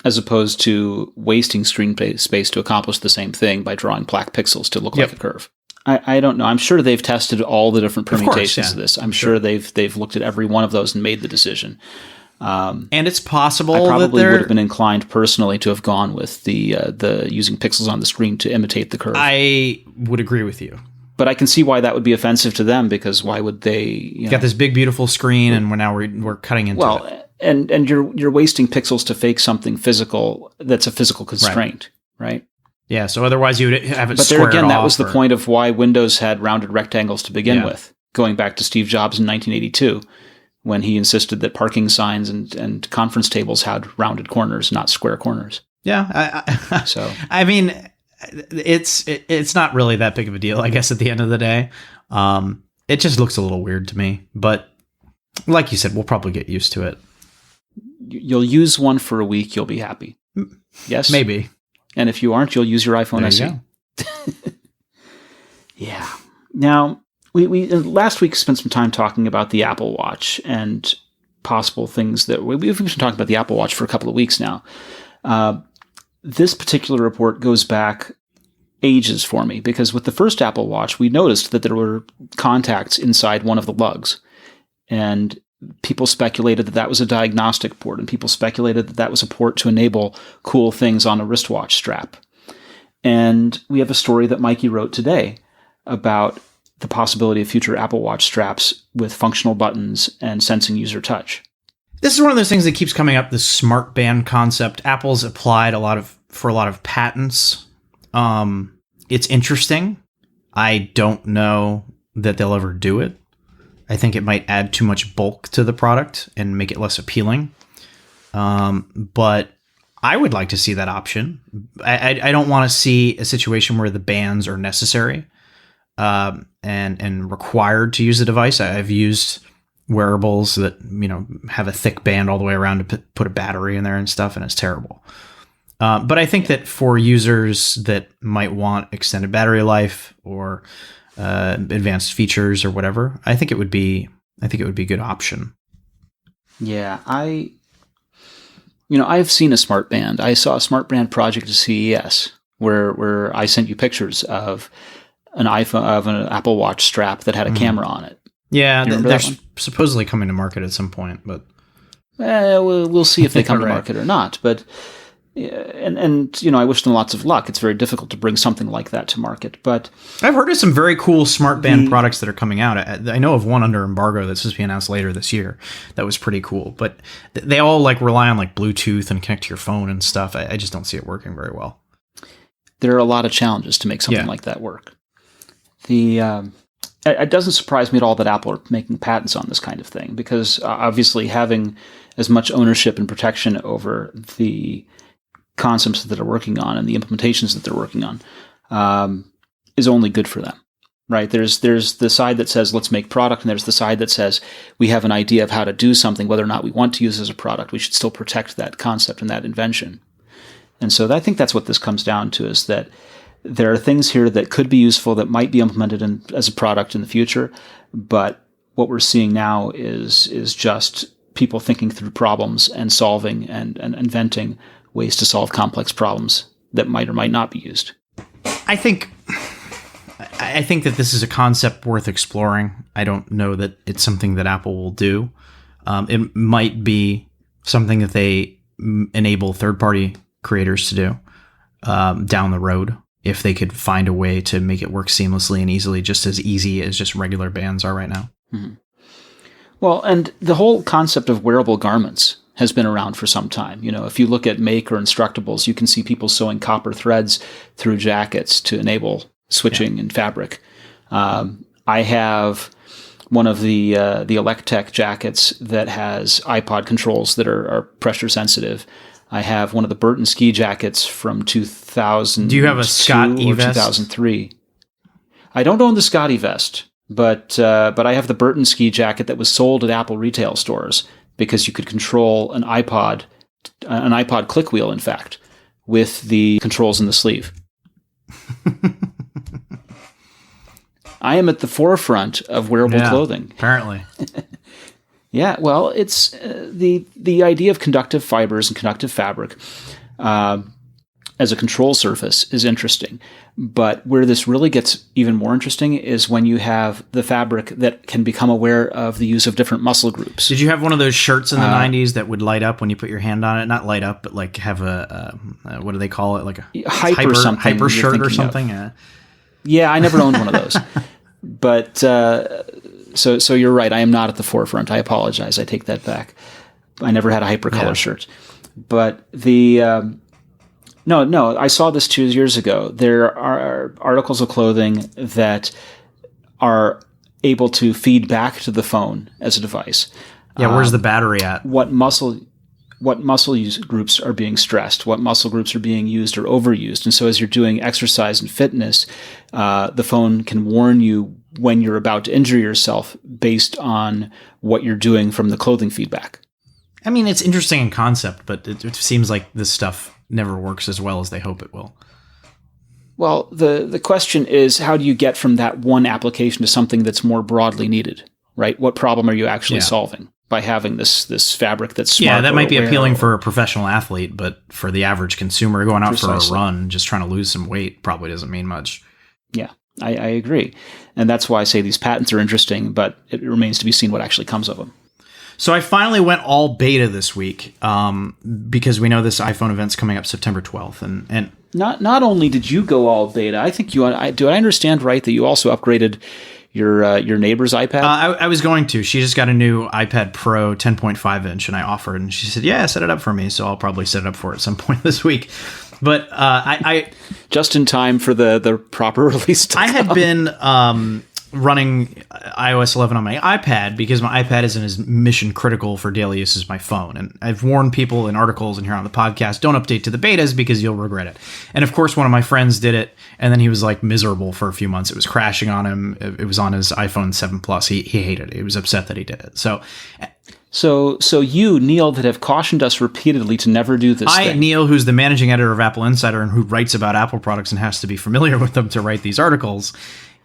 As opposed to wasting screen space to accomplish the same thing by drawing black pixels to look like a curve. I don't know. I'm sure they've tested all the different permutations of this. I'm sure they've looked at every one of those and made the decision. And it's possible I probably would have been inclined personally to have gone with the using pixels on the screen to imitate the curve. I would agree with you. But I can see why that would be offensive to them, because why would they... You got this big, beautiful screen, and we're cutting into it. And you're wasting pixels to fake something physical that's a physical constraint, right? Yeah, so otherwise you would have it But squared there again, that off was the point of why Windows had rounded rectangles to begin with, going back to Steve Jobs in 1982, when he insisted that parking signs and conference tables had rounded corners, not square corners. Yeah, I mean, it's not really that big of a deal, I guess, at the end of the day. It just looks a little weird to me, but like you said, we'll probably get used to it. You'll use one for a week, you'll be happy. Yes? Maybe. And if you aren't, you'll use your iPhone SE. Yeah. Now, we last week spent some time talking about the Apple Watch and possible things that... We've been talking about the Apple Watch for a couple of weeks now. This particular report goes back ages for me, because with the first Apple Watch, we noticed that there were contacts inside one of the lugs. And people speculated that that was a diagnostic port, and people speculated that that was a port to enable cool things on a wristwatch strap. And we have a story that Mikey wrote today about the possibility of future Apple Watch straps with functional buttons and sensing user touch. This is one of those things that keeps coming up, this smart band concept. Apple's applied for a lot of patents. It's interesting. I don't know that they'll ever do it. I think it might add too much bulk to the product and make it less appealing. But I would like to see that option. I don't want to see a situation where the bands are necessary and required to use the device. I've used wearables that have a thick band all the way around to put a battery in there and stuff, and it's terrible. But I think that for users that might want extended battery life or advanced features or whatever, I think it would be a good option. Yeah, I've seen a smart band. I saw a smart band project at CES where I sent you pictures of an Apple Watch strap that had a camera on it. Yeah, they're supposedly coming to market at some point, but we'll see if they come to market or not. But I wish them lots of luck. It's very difficult to bring something like that to market. But I've heard of some very cool smart band products that are coming out. I know of one under embargo that's supposed to be announced later this year. That was pretty cool. But they all rely on Bluetooth and connect to your phone and stuff. I just don't see it working very well. There are a lot of challenges to make something like that work. It doesn't surprise me at all that Apple are making patents on this kind of thing, because obviously having as much ownership and protection over the concepts that they're working on and the implementations that they're working on is only good for them. right? There's the side that says, let's make product, and there's the side that says, we have an idea of how to do something, whether or not we want to use it as a product. We should still protect that concept and that invention. And so I think that's what this comes down to, is that there are things here that could be useful, that might be implemented as a product in the future, but what we're seeing now is just people thinking through problems and solving and inventing ways to solve complex problems that might or might not be used. I think that this is a concept worth exploring. I don't know that it's something that Apple will do. It might be something that they enable third-party creators to do down the road, if they could find a way to make it work seamlessly and easily, just as easy as just regular bands are right now. Mm-hmm. Well, and the whole concept of wearable garments has been around for some time. You know, if you look at Make or Instructables, you can see people sewing copper threads through jackets to enable switching in fabric. I have one of the Electech jackets that has iPod controls that are pressure sensitive. I have one of the Burton ski jackets from 2000. Do you have a Scott E-vest? 2003. I don't own the Scott E-vest, but I have the Burton ski jacket that was sold at Apple retail stores, because you could control an iPod click wheel, in fact, with the controls in the sleeve. I am at the forefront of wearable clothing. Apparently. Yeah, well, it's the idea of conductive fibers and conductive fabric as a control surface is interesting. But where this really gets even more interesting is when you have the fabric that can become aware of the use of different muscle groups. Did you have one of those shirts in the 90s that would light up when you put your hand on it? Not light up, but like have a what do they call it? Like a hyper something. Hyper shirt or something? Yeah, I never owned one of those. But so you're right. I am not at the forefront. I apologize. I take that back. I never had a hypercolor shirt. But No, I saw this 2 years ago. There are articles of clothing that are able to feed back to the phone as a device. Yeah, where's the battery at? What muscle groups are being stressed, what muscle groups are being used or overused. And so as you're doing exercise and fitness, the phone can warn you when you're about to injure yourself based on what you're doing from the clothing feedback. I mean, it's interesting in concept, but it seems like this stuff never works as well as they hope it will. Well, the question is, how do you get from that one application to something that's more broadly needed, right? What problem are you actually solving by having this fabric that's smart? Yeah, that might be appealing for a professional athlete, but for the average consumer going out for a run, just trying to lose some weight, probably doesn't mean much. Yeah, I agree. And that's why I say these patents are interesting, but it remains to be seen what actually comes of them. So I finally went all beta this week because we know this iPhone event's coming up September 12th. And not only did you go all beta, I think do I understand right that you also upgraded your neighbor's iPad? I was going to. She just got a new iPad Pro 10.5 inch, and I offered, and she said, yeah, set it up for me. So I'll probably set it up for her at some point this week. But I just in time for the proper release to I come. had been running iOS 11 on my iPad because my iPad isn't as mission critical for daily use as my phone. And I've warned people in articles and here on the podcast, don't update to the betas because you'll regret it. And of course, one of my friends did it, and then he was like miserable for a few months. It was crashing on him. It was on his iPhone 7 Plus. He hated it. He was upset that he did it. So you, Neil, that have cautioned us repeatedly to never do this thing. Neil, who's the managing editor of AppleInsider and who writes about Apple products and has to be familiar with them to write these articles.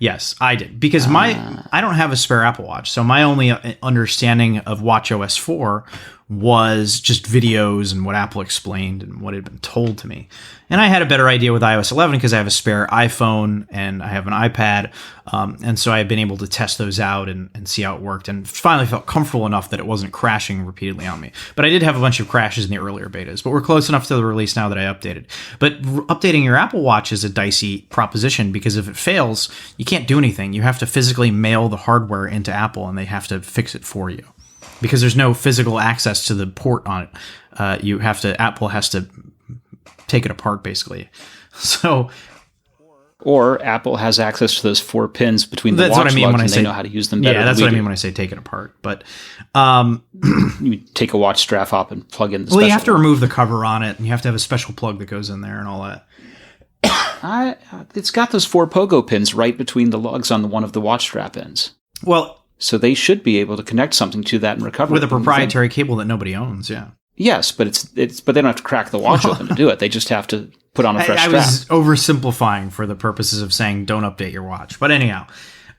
Yes, I did. Because I don't have a spare Apple Watch. So my only understanding of watchOS 4 was just videos and what Apple explained and what had been told to me. And I had a better idea with iOS 11 because I have a spare iPhone and I have an iPad. And so I've been able to test those out and see how it worked, and finally felt comfortable enough that it wasn't crashing repeatedly on me. But I did have a bunch of crashes in the earlier betas, but we're close enough to the release now that I updated. But updating your Apple Watch is a dicey proposition because if it fails, you can't do anything. You have to physically mail the hardware into Apple and they have to fix it for you. Because there's no physical access to the port on it. Apple has to take it apart, basically. So, or Apple has access to those 4 pins between the watch lugs, and they know how to use them better. Yeah, that's what I mean when I say take it apart. But you take a watch strap up and plug in the you have to remove the cover on it, and you have to have a special plug that goes in there and all that. It's got those 4 pogo pins right between the lugs on one of the watch strap ends. Well, so they should be able to connect something to that and recover with it. a proprietary cable that nobody owns. Yeah. Yes, but but they don't have to crack the watch open to do it. They just have to put on a fresh strap. I was oversimplifying for the purposes of saying don't update your watch. But anyhow,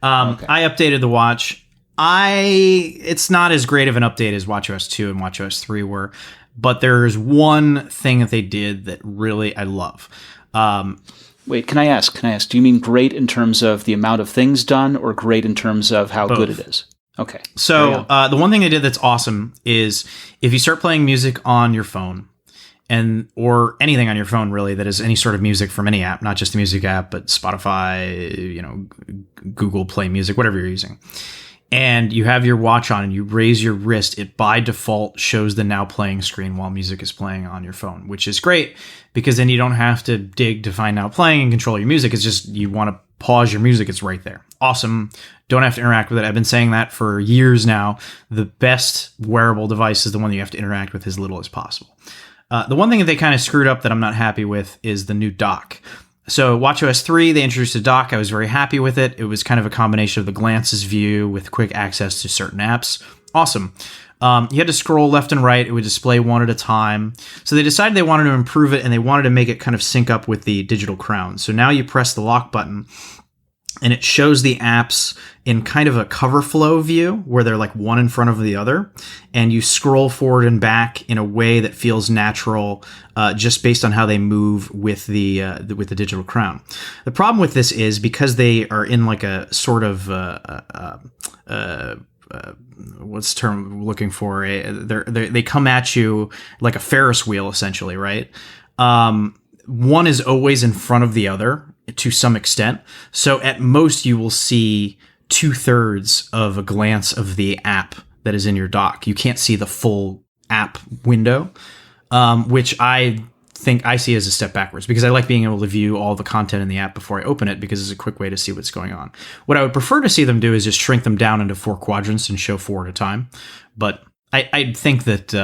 okay. I updated the watch. It's not as great of an update as watchOS 2 and watchOS 3 were, but there's one thing that they did that really I love. Wait, can I ask? Do you mean great in terms of the amount of things done, or great in terms of how good it is? Okay. So the one thing they did that's awesome is if you start playing music on your phone, or anything on your phone really that is any sort of music from any app, not just the music app, but Spotify, Google Play Music, whatever you're using, and you have your watch on and you raise your wrist, it by default shows the now playing screen while music is playing on your phone, which is great because then you don't have to dig to find now playing and control your music. It's just you want to pause your music, it's right there. Awesome. Don't have to interact with it. I've been saying that for years now. The best wearable device is the one that you have to interact with as little as possible. The one thing that they kind of screwed up that I'm not happy with is the new dock. So watchOS 3, they introduced a dock. I was very happy with it. It was kind of a combination of the glances view with quick access to certain apps. Awesome. You had to scroll left and right. It would display one at a time. So they decided they wanted to improve it, and they wanted to make it kind of sync up with the digital crown. So now you press the lock button, and it shows the apps in kind of a cover flow view where they're like one in front of the other, and you scroll forward and back in a way that feels natural, just based on how they move with the digital crown. The problem with this is because they are in like a sort of what's the term I'm looking for? They come at you like a Ferris wheel, essentially, right? One is always in front of the other to some extent. So at most you will see 2/3 of a glance of the app that is in your dock. You can't see the full app window, which I think I see as a step backwards because I like being able to view all the content in the app before I open it because it's a quick way to see what's going on. What I would prefer to see them do is just shrink them down into 4 quadrants and show 4 at a time. But I think that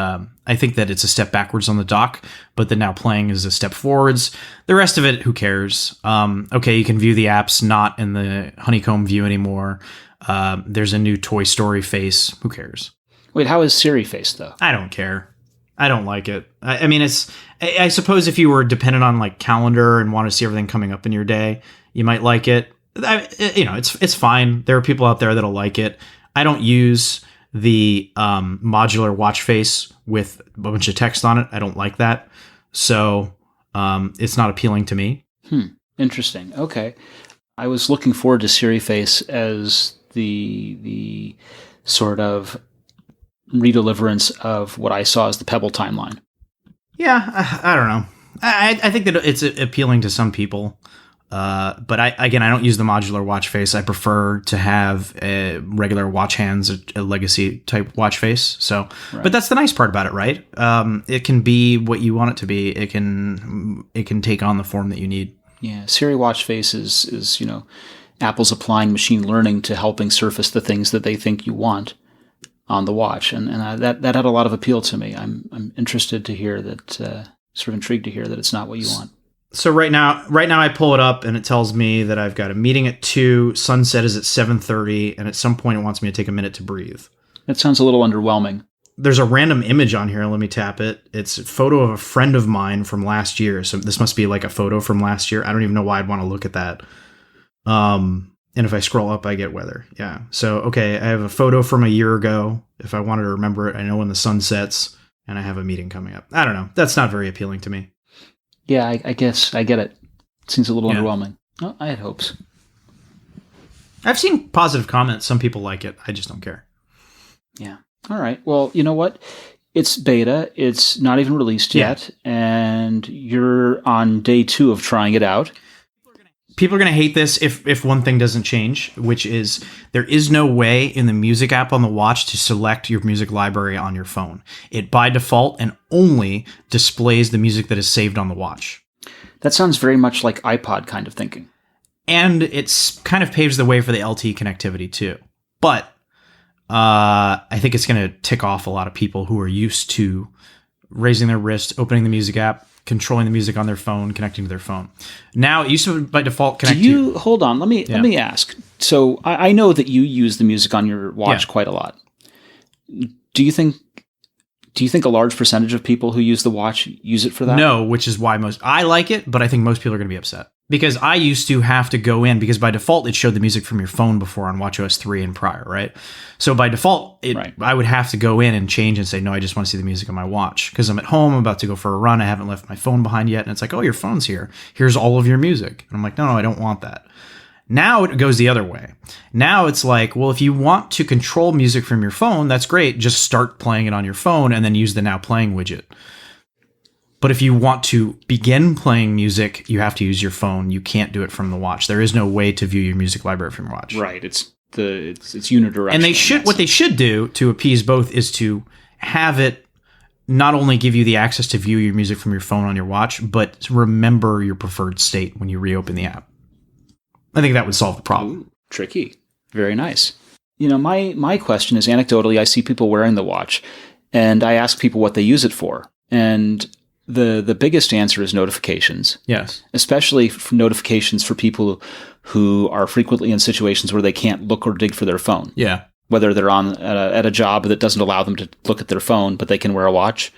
it's a step backwards on the dock, but the now playing is a step forwards. The rest of it, who cares? Okay, you can view the apps not in the honeycomb view anymore. There's a new Toy Story face. Who cares? Wait, how is Siri face though? I don't care. I don't like it. I mean, I suppose if you were dependent on like calendar and want to see everything coming up in your day, you might like it. It's fine. There are people out there that'll like it. I don't use the modular watch face with a bunch of text on it. I don't like that. So it's not appealing to me. Interesting. Okay. I was looking forward to Siri face as the sort of redeliverance of what I saw as the Pebble timeline. Yeah, I don't know. I think that it's appealing to some people. But I don't use the modular watch face. I prefer to have a regular watch hands, a legacy type watch face. So, right. But that's the nice part about it, right? It can be what you want it to be. It can take on the form that you need. Yeah, Siri watch face is Apple's applying machine learning to helping surface the things that they think you want on the watch, and that had a lot of appeal to me. I'm interested to hear that, sort of intrigued to hear that it's not what you want. So right now I pull it up and it tells me that I've got a meeting at 2, sunset is at 7:30, and at some point it wants me to take a minute to breathe. That sounds a little underwhelming. There's a random image on here. Let me tap it. It's a photo of a friend of mine from last year. So this must be like a photo from last year. I don't even know why I'd want to look at that. And if I scroll up, I get weather. Yeah. So, okay, I have a photo from a year ago. If I wanted to remember it, I know when the sun sets, and I have a meeting coming up. I don't know. That's not very appealing to me. Yeah, I guess I get it. It seems a little underwhelming. Well, I had hopes. I've seen positive comments. Some people like it. I just don't care. Yeah. All right. Well, you know what? It's beta. It's not even released yet. And you're on day 2 of trying it out. People are going to hate this if one thing doesn't change, which is there is no way in the music app on the watch to select your music library on your phone. It by default and only displays the music that is saved on the watch. That sounds very much like iPod kind of thinking. And it's kind of paves the way for the LTE connectivity too. But I think it's going to tick off a lot of people who are used to raising their wrist, opening the music app, controlling the music on their phone, connecting to their phone. Now, it used to by default connect hold on, let me ask. So I know that you use the music on your watch quite a lot. Do you think a large percentage of people who use the watch use it for that? No, which is why I like it, but I think most people are going to be upset. Because I used to have to go in, because by default, it showed the music from your phone before on watchOS 3 and prior, right? So by default, I would have to go in and change and say, no, I just want to see the music on my watch. Because I'm at home, I'm about to go for a run, I haven't left my phone behind yet. And it's like, oh, your phone's here. Here's all of your music. And I'm like, no, I don't want that. Now it goes the other way. Now it's like, well, if you want to control music from your phone, that's great. Just start playing it on your phone and then use the Now Playing widget. But if you want to begin playing music, you have to use your phone. You can't do it from the watch. There is no way to view your music library from your watch. Right. It's unidirectional. And what they should do to appease both is to have it not only give you the access to view your music from your phone on your watch, but remember your preferred state when you reopen the app. I think that would solve the problem. Ooh, tricky. Very nice. My question is, anecdotally, I see people wearing the watch, and I ask people what they use it for. And the biggest answer is notifications. Yes. Especially notifications for people who are frequently in situations where they can't look or dig for their phone. Yeah. Whether they're at a job that doesn't allow them to look at their phone, but they can wear a watch,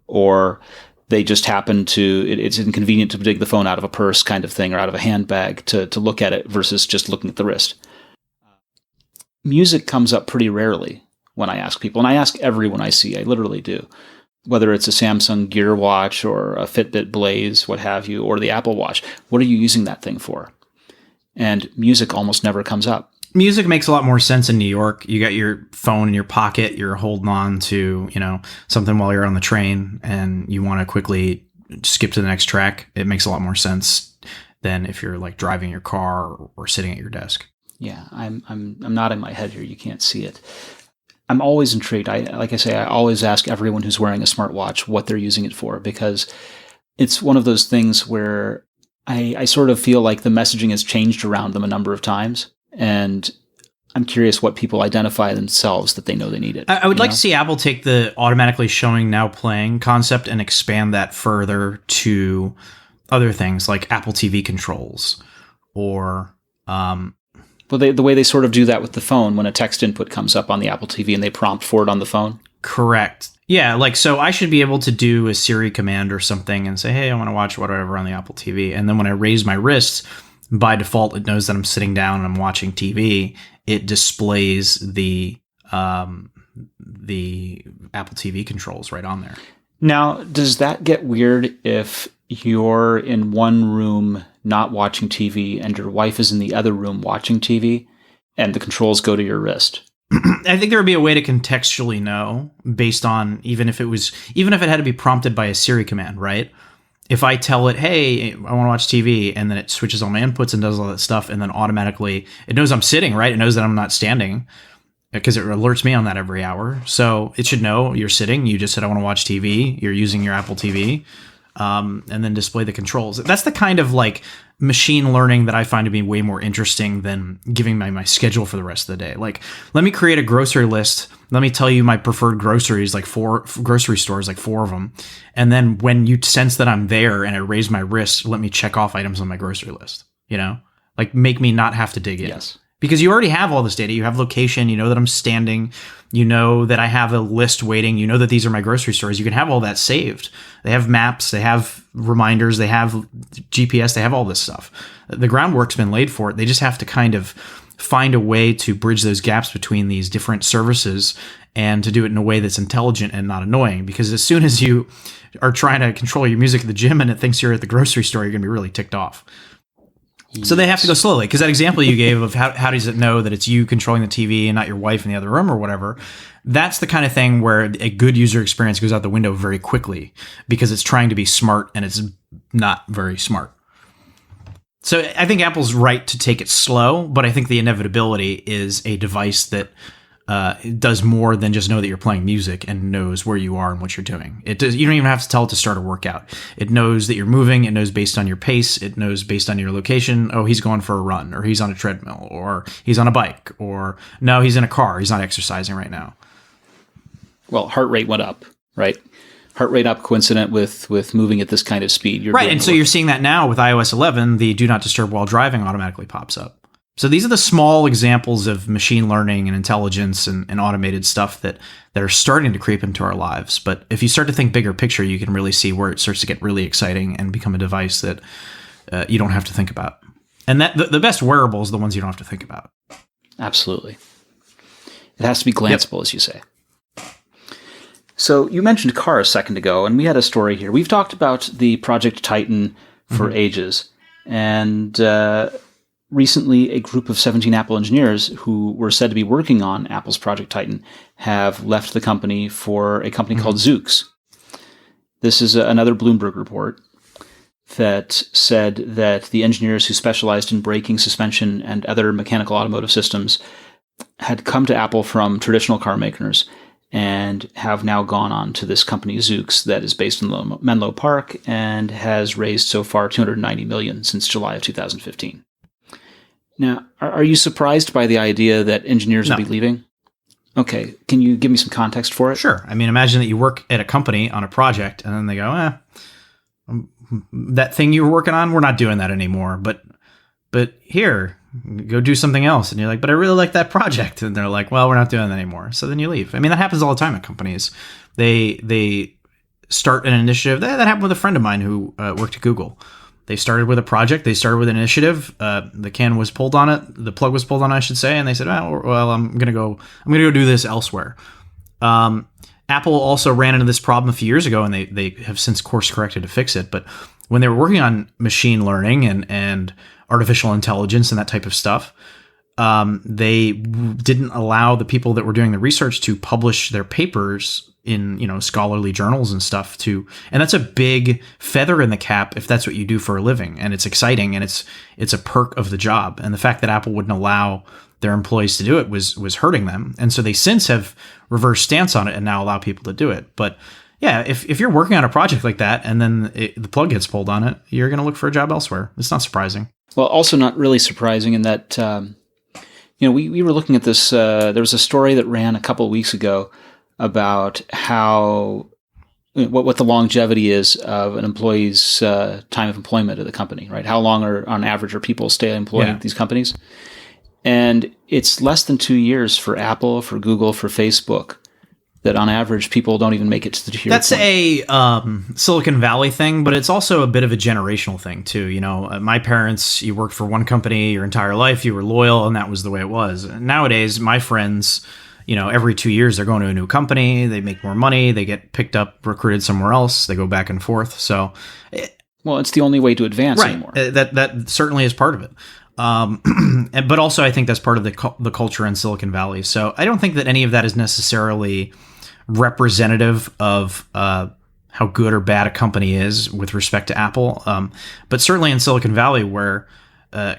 or they just happen to, it's inconvenient to dig the phone out of a purse kind of thing, or out of a handbag to look at it versus just looking at the wrist. Music comes up pretty rarely when I ask people, and I ask everyone I see, I literally do. Whether it's a Samsung Gear Watch or a Fitbit Blaze, what have you, or the Apple Watch, what are you using that thing for? And music almost never comes up. Music makes a lot more sense in New York. You got your phone in your pocket, you're holding on to, something while you're on the train and you want to quickly skip to the next track. It makes a lot more sense than if you're like driving your car or sitting at your desk. Yeah, I'm nodding my head here. You can't see it. I'm always intrigued. I always ask everyone who's wearing a smartwatch what they're using it for, because it's one of those things where I sort of feel like the messaging has changed around them a number of times. And I'm curious what people identify themselves that they know they need it. I would like to see Apple take the automatically showing Now Playing concept and expand that further to other things like Apple TV controls or... Well, the way they sort of do that with the phone, when a text input comes up on the Apple TV and they prompt for it on the phone. Correct. Yeah, so I should be able to do a Siri command or something and say, hey, I want to watch whatever on the Apple TV. And then when I raise my wrists, by default, it knows that I'm sitting down and I'm watching TV. It displays the Apple TV controls right on there. Now, does that get weird if you're in one room not watching TV and your wife is in the other room watching TV and the controls go to your wrist? I think there would be a way to contextually know based on even if it had to be prompted by a Siri command, right? If I tell it, hey, I want to watch TV, and then it switches all my inputs and does all that stuff, and then automatically it knows I'm sitting, right? It knows that I'm not standing because it alerts me on that every hour. So it should know you're sitting. You just said, I want to watch TV. You're using your Apple TV. And then display the controls. That's the kind of like machine learning that I find to be way more interesting than giving my schedule for the rest of the day. Like, let me create a grocery list. Let me tell you my preferred groceries, like 4 grocery stores, like 4 of them. And then when you sense that I'm there and I raise my wrist, let me check off items on my grocery list, like make me not have to dig in. Yes. Because you already have all this data. You have location. You know that I'm standing. You know that I have a list waiting. You know that these are my grocery stores. You can have all that saved. They have maps. They have reminders. They have GPS. They have all this stuff. The groundwork's been laid for it. They just have to kind of find a way to bridge those gaps between these different services and to do it in a way that's intelligent and not annoying. Because as soon as you are trying to control your music at the gym and it thinks you're at the grocery store, you're going to be really ticked off. So they have to go slowly, because that example you gave of how does it know that it's you controlling the TV and not your wife in the other room or whatever, that's the kind of thing where a good user experience goes out the window very quickly because it's trying to be smart and it's not very smart. So I think Apple's right to take it slow, but I think the inevitability is a device that does more than just know that you're playing music and knows where you are and what you're doing. You don't even have to tell it to start a workout. It knows that you're moving. It knows based on your pace. It knows based on your location. Oh, he's going for a run, or he's on a treadmill, or he's on a bike, or no, he's in a car. He's not exercising right now. Well, heart rate went up, right? heart rate up coincident with moving at this kind of speed. You're right, and so you're seeing that now with iOS 11, the do not disturb while driving automatically pops up. So these are the small examples of machine learning and intelligence and automated stuff that are starting to creep into our lives. But if you start to think bigger picture, you can really see where it starts to get really exciting and become a device that you don't have to think about. And that the best wearables are the ones you don't have to think about. Absolutely. It has to be glanceable, as you say. So you mentioned car a second ago, and we had a story here. We've talked about the Project Titan for ages. And recently, a group of 17 Apple engineers who were said to be working on Apple's Project Titan have left the company for a company called Zoox. This is another Bloomberg report that said that the engineers who specialized in braking, suspension, and other mechanical automotive systems had come to Apple from traditional car makers and have now gone on to this company Zoox that is based in Menlo Park and has raised so far $290 million since July of 2015. Now, are you surprised by the idea that engineers will be leaving? Okay, can you give me some context for it? Sure. I mean, imagine that you work at a company on a project, and then they go, that thing you were working on, we're not doing that anymore. But here, go do something else. And you're like, but I really like that project. And they're like, well, we're not doing that anymore. So then you leave. I mean, that happens all the time at companies. They start an initiative. That happened with a friend of mine who worked at Google. They started with a project. They started with an initiative. The can was pulled on it. The plug was pulled on, I should say. And they said, oh, well, I'm gonna go do this elsewhere. Apple also ran into this problem a few years ago, and they have since course corrected to fix it. But when they were working on machine learning and artificial intelligence and that type of stuff, they didn't allow the people that were doing the research to publish their papers in scholarly journals and stuff and that's a big feather in the cap if that's what you do for a living, and it's exciting and it's a perk of the job. And the fact that Apple wouldn't allow their employees to do it was hurting them, and so they since have reversed stance on it and now allow people to do it. But yeah, if you're working on a project like that and then the plug gets pulled on it, you're going to look for a job elsewhere. It's not surprising. Well, also not really surprising in that we were looking at this. There was a story that ran a couple of weeks ago about what the longevity is of an employee's time of employment at the company, right? How long on average are people stay employed at these companies? And it's less than 2 years for Apple, for Google, for Facebook, that on average people don't even make it to the tier. That's a Silicon Valley thing, but it's also a bit of a generational thing too. My parents, you worked for one company your entire life, you were loyal, and that was the way it was. Nowadays, my friends, every 2 years they're going to a new company, they make more money, they get picked up, recruited somewhere else, they go back and forth. So, it's the only way to advance anymore. That certainly is part of it. But also I think that's part of the culture in Silicon Valley. So I don't think that any of that is necessarily representative of how good or bad a company is with respect to Apple. But certainly in Silicon Valley, where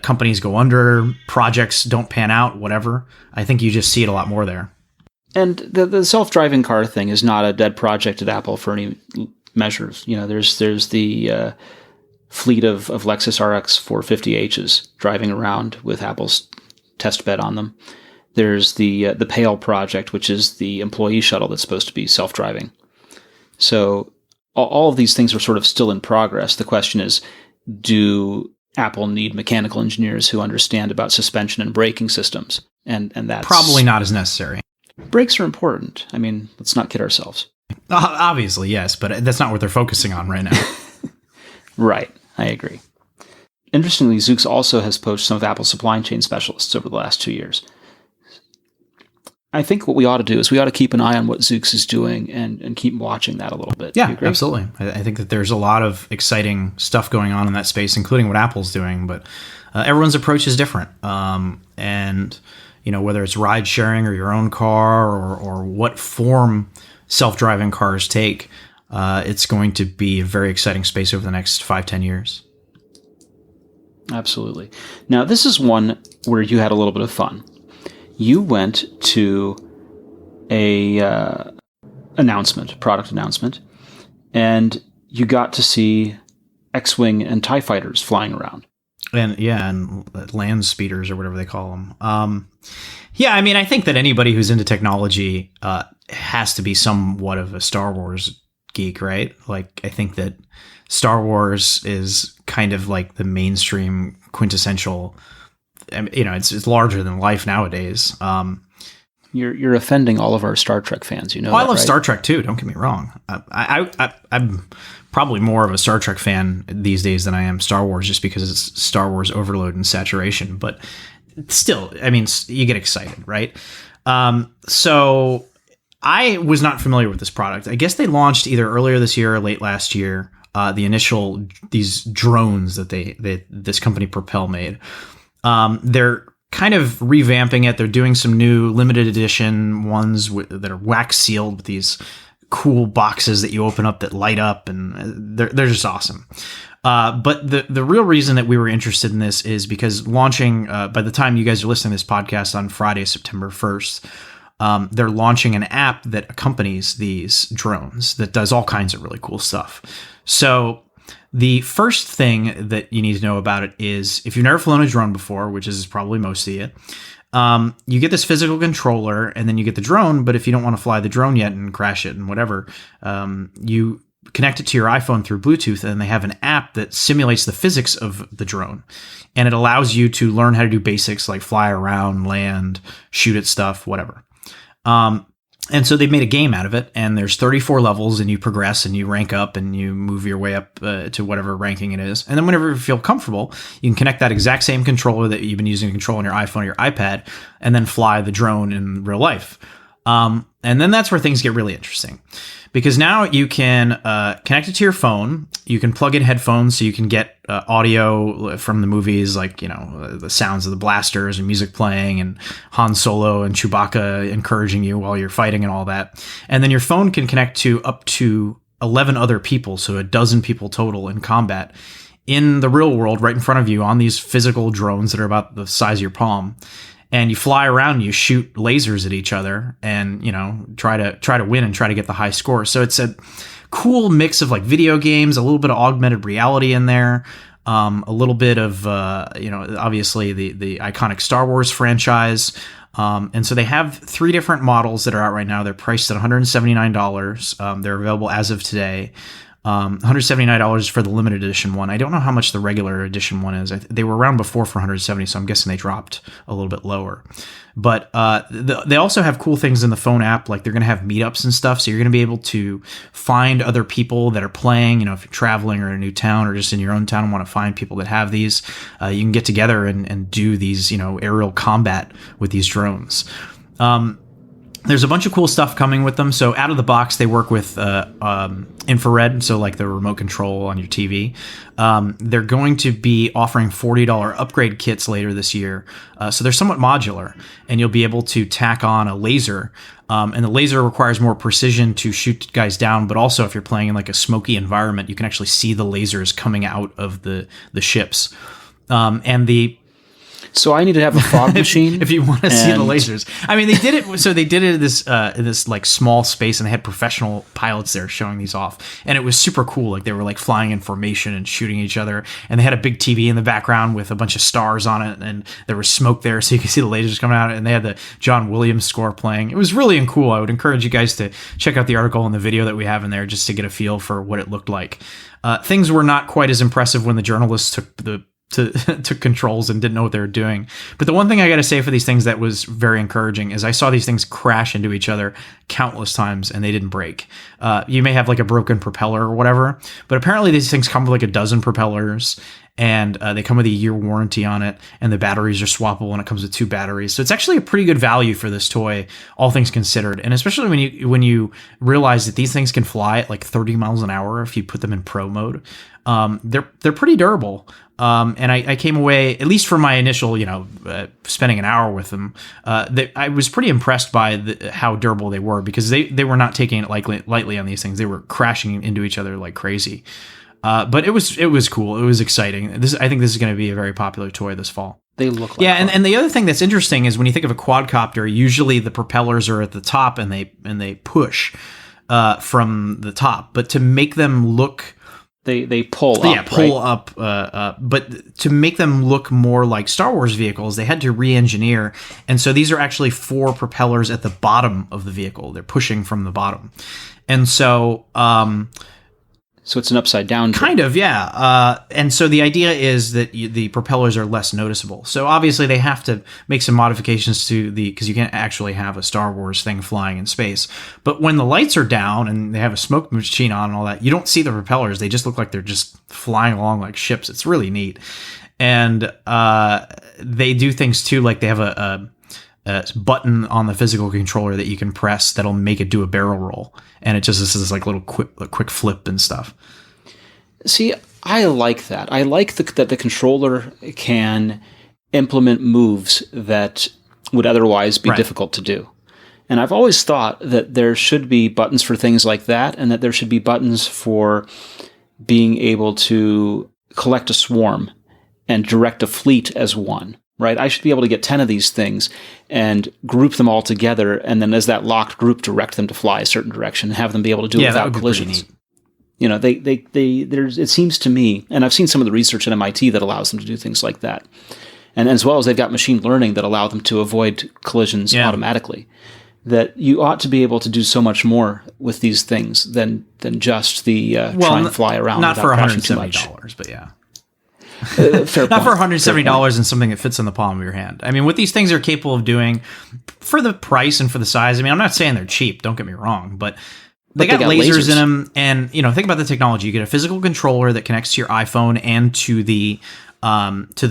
companies go under, projects don't pan out, whatever, I think you just see it a lot more there. And the self-driving car thing is not a dead project at Apple for any measures. There's the fleet of Lexus RX 450Hs driving around with Apple's test bed on them. There's the Pale project, which is the employee shuttle that's supposed to be self-driving. So all of these things are sort of still in progress. The question is, do Apple need mechanical engineers who understand about suspension and braking systems? And that's probably not as necessary. Brakes are important. I mean, let's not kid ourselves. Obviously, yes, but that's not what they're focusing on right now. Right. I agree. Interestingly, Zoox also has poached some of Apple's supply chain specialists over the last 2 years. I think what we ought to do is we ought to keep an eye on what Zoox is doing and keep watching that a little bit. Yeah, absolutely. I think that there's a lot of exciting stuff going on in that space, including what Apple's doing, but everyone's approach is different. And whether it's ride sharing or your own car or what form self-driving cars take, it's going to be a very exciting space over the next 5-10 years. Absolutely. Now, this is one where you had a little bit of fun. You went to a product announcement, and you got to see X-Wing and TIE fighters flying around. And land speeders or whatever they call them. I mean, I think that anybody who's into technology has to be somewhat of a Star Wars geek, right? Like, I think that Star Wars is kind of like the mainstream quintessential. It's larger than life nowadays. You're offending all of our Star Trek fans, I love right? Star Trek too. Don't get me wrong. I'm probably more of a Star Trek fan these days than I am Star Wars, just because it's Star Wars overload and saturation. But still, I mean, you get excited, right? So I was not familiar with this product. I guess they launched either earlier this year or late last year. These drones that this company Propel made. They're kind of revamping it. They're doing some new limited edition ones that are wax sealed with these cool boxes that you open up that light up, and they're just awesome. But the real reason that we were interested in this is because launching, by the time you guys are listening to this podcast on Friday, September 1st, they're launching an app that accompanies these drones that does all kinds of really cool stuff. So the first thing that you need to know about it is, if you've never flown a drone before, which is probably most of you, you get this physical controller and then you get the drone. But if you don't want to fly the drone yet and crash it and whatever, you connect it to your iPhone through Bluetooth, and they have an app that simulates the physics of the drone. And it allows you to learn how to do basics like fly around, land, shoot at stuff, whatever. And so they've made a game out of it, and there's 34 levels, and you progress and you rank up and you move your way up to whatever ranking it is. And then whenever you feel comfortable, you can connect that exact same controller that you've been using to control on your iPhone or your iPad, and then fly the drone in real life. And then that's where things get really interesting, because now you can connect it to your phone. You can plug in headphones so you can get audio from the movies, like, the sounds of the blasters and music playing and Han Solo and Chewbacca encouraging you while you're fighting and all that. And then your phone can connect to up to 11 other people, so a dozen people total in combat in the real world right in front of you on these physical drones that are about the size of your palm. And you fly around, you shoot lasers at each other, and try to win and try to get the high score. So it's a cool mix of like video games, a little bit of augmented reality in there, a little bit of obviously the iconic Star Wars franchise. And so they have 3 different models that are out right now. They're priced at $179. They're available as of today. $179 for the limited edition one. I don't know how much the regular edition one is. They were around before for $170, so I'm guessing they dropped a little bit lower. But they also have cool things in the phone app, like they're going to have meetups and stuff, so you're going to be able to find other people that are playing. If you're traveling or in a new town or just in your own town and want to find people that have these, you can get together and do these, aerial combat with these drones. There's a bunch of cool stuff coming with them. So out of the box, they work with infrared, so like the remote control on your TV. They're going to be offering $40 upgrade kits later this year. So they're somewhat modular, and you'll be able to tack on a laser. And the laser requires more precision to shoot guys down, but also if you're playing in like a smoky environment, you can actually see the lasers coming out of the ships. So I need to have a fog machine if you want to see the lasers. I mean, they did it. So they did it in this like small space, and they had professional pilots there showing these off, and it was super cool. Like they were like flying in formation and shooting each other, and they had a big TV in the background with a bunch of stars on it, and there was smoke there, so you could see the lasers coming out. And they had the John Williams score playing. It was really cool. I would encourage you guys to check out the article and the video that we have in there just to get a feel for what it looked like. Things were not quite as impressive when the journalists took controls and didn't know what they were doing. But the one thing I got to say for these things that was very encouraging is I saw these things crash into each other countless times and they didn't break. You may have like a broken propeller or whatever, but apparently these things come with like a dozen propellers, and they come with a year warranty on it, and the batteries are swappable, and it comes with 2 batteries. So it's actually a pretty good value for this toy, all things considered. And especially when you realize that these things can fly at like 30 miles an hour if you put them in pro mode. They're pretty durable. And I came away, at least from my initial, spending an hour with them, I was pretty impressed by how durable they were, because they were not taking it lightly on these things. They were crashing into each other like crazy. But it was cool. It was exciting. I think this is going to be a very popular toy this fall. They look like and the other thing that's interesting is when you think of a quadcopter, usually the propellers are at the top and they push from the top. But to make them look They pull up. Yeah, pull right? up. But to make them look more like Star Wars vehicles, they had to re-engineer. And so these are actually 4 propellers at the bottom of the vehicle. They're pushing from the bottom. And so... So it's an upside down. Kind of, yeah. And so the idea is that the propellers are less noticeable. So obviously they have to make some modifications to because you can't actually have a Star Wars thing flying in space. But when the lights are down and they have a smoke machine on and all that, you don't see the propellers. They just look like they're just flying along like ships. It's really neat. And they do things too, like they have a button on the physical controller that you can press that'll make it do a barrel roll, and it just is this like little quick flip and stuff. See, I like that. I like that the controller can implement moves that would otherwise be difficult to do. And I've always thought that there should be buttons for things like that, and that there should be buttons for being able to collect a swarm and direct a fleet as one. Right, I should be able to get 10 of these things and group them all together, and then as that locked group, direct them to fly a certain direction and have them be able to do it without collisions. You know, it seems to me, and I've seen some of the research at MIT that allows them to do things like that, and as well as they've got machine learning that allow them to avoid collisions automatically. That you ought to be able to do so much more with these things than just the try and fly around. Not for $170, but yeah. Fair Not for $170 and something that fits in the palm of your hand. I mean, what these things are capable of doing for the price and for the size. I mean, I'm not saying they're cheap. Don't get me wrong, but they got lasers in them. And, you know, think about the technology. You get a physical controller that connects to your iPhone and to the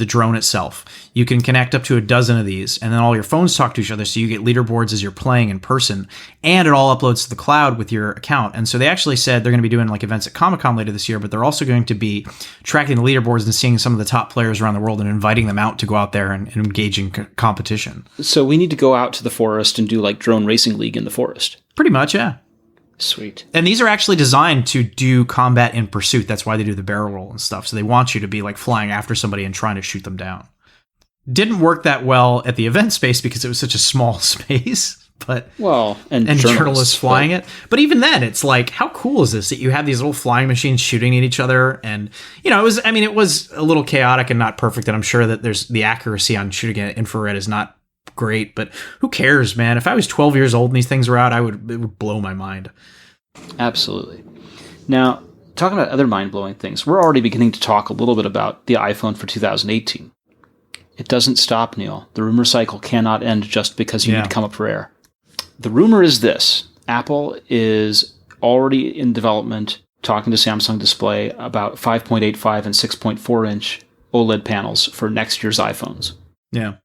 drone itself. You can connect up to a dozen of these, and then all your phones talk to each other, so you get leaderboards as you're playing in person, and it all uploads to the cloud with your account. And so they actually said they're going to be doing like events at Comic-Con later this year, but they're also going to be tracking the leaderboards and seeing some of the top players around the world and inviting them out to go out there and engage in competition. So we need to go out to the forest and do like drone racing league in the forest. Pretty much, yeah. Sweet. And these are actually designed to do combat in pursuit. That's why they do the barrel roll and stuff. So they want you to be like flying after somebody and trying to shoot them down. Didn't work that well at the event space because it was such a small space. But and journalists flying it. But even then, it's like, how cool is this that you have these little flying machines shooting at each other? And you know, it was a little chaotic and not perfect. And I'm sure that there's the accuracy on shooting at infrared is not great, but who cares, man? If I was 12 years old and these things were out, it would blow my mind. Absolutely. Now, talking about other mind-blowing things, we're already beginning to talk a little bit about the iPhone for 2018. It doesn't stop, Neil. The rumor cycle cannot end just because you need to come up for air. The rumor is this: Apple is already in development, talking to Samsung Display about 5.85 and 6.4 inch OLED panels for next year's iPhones. Yeah.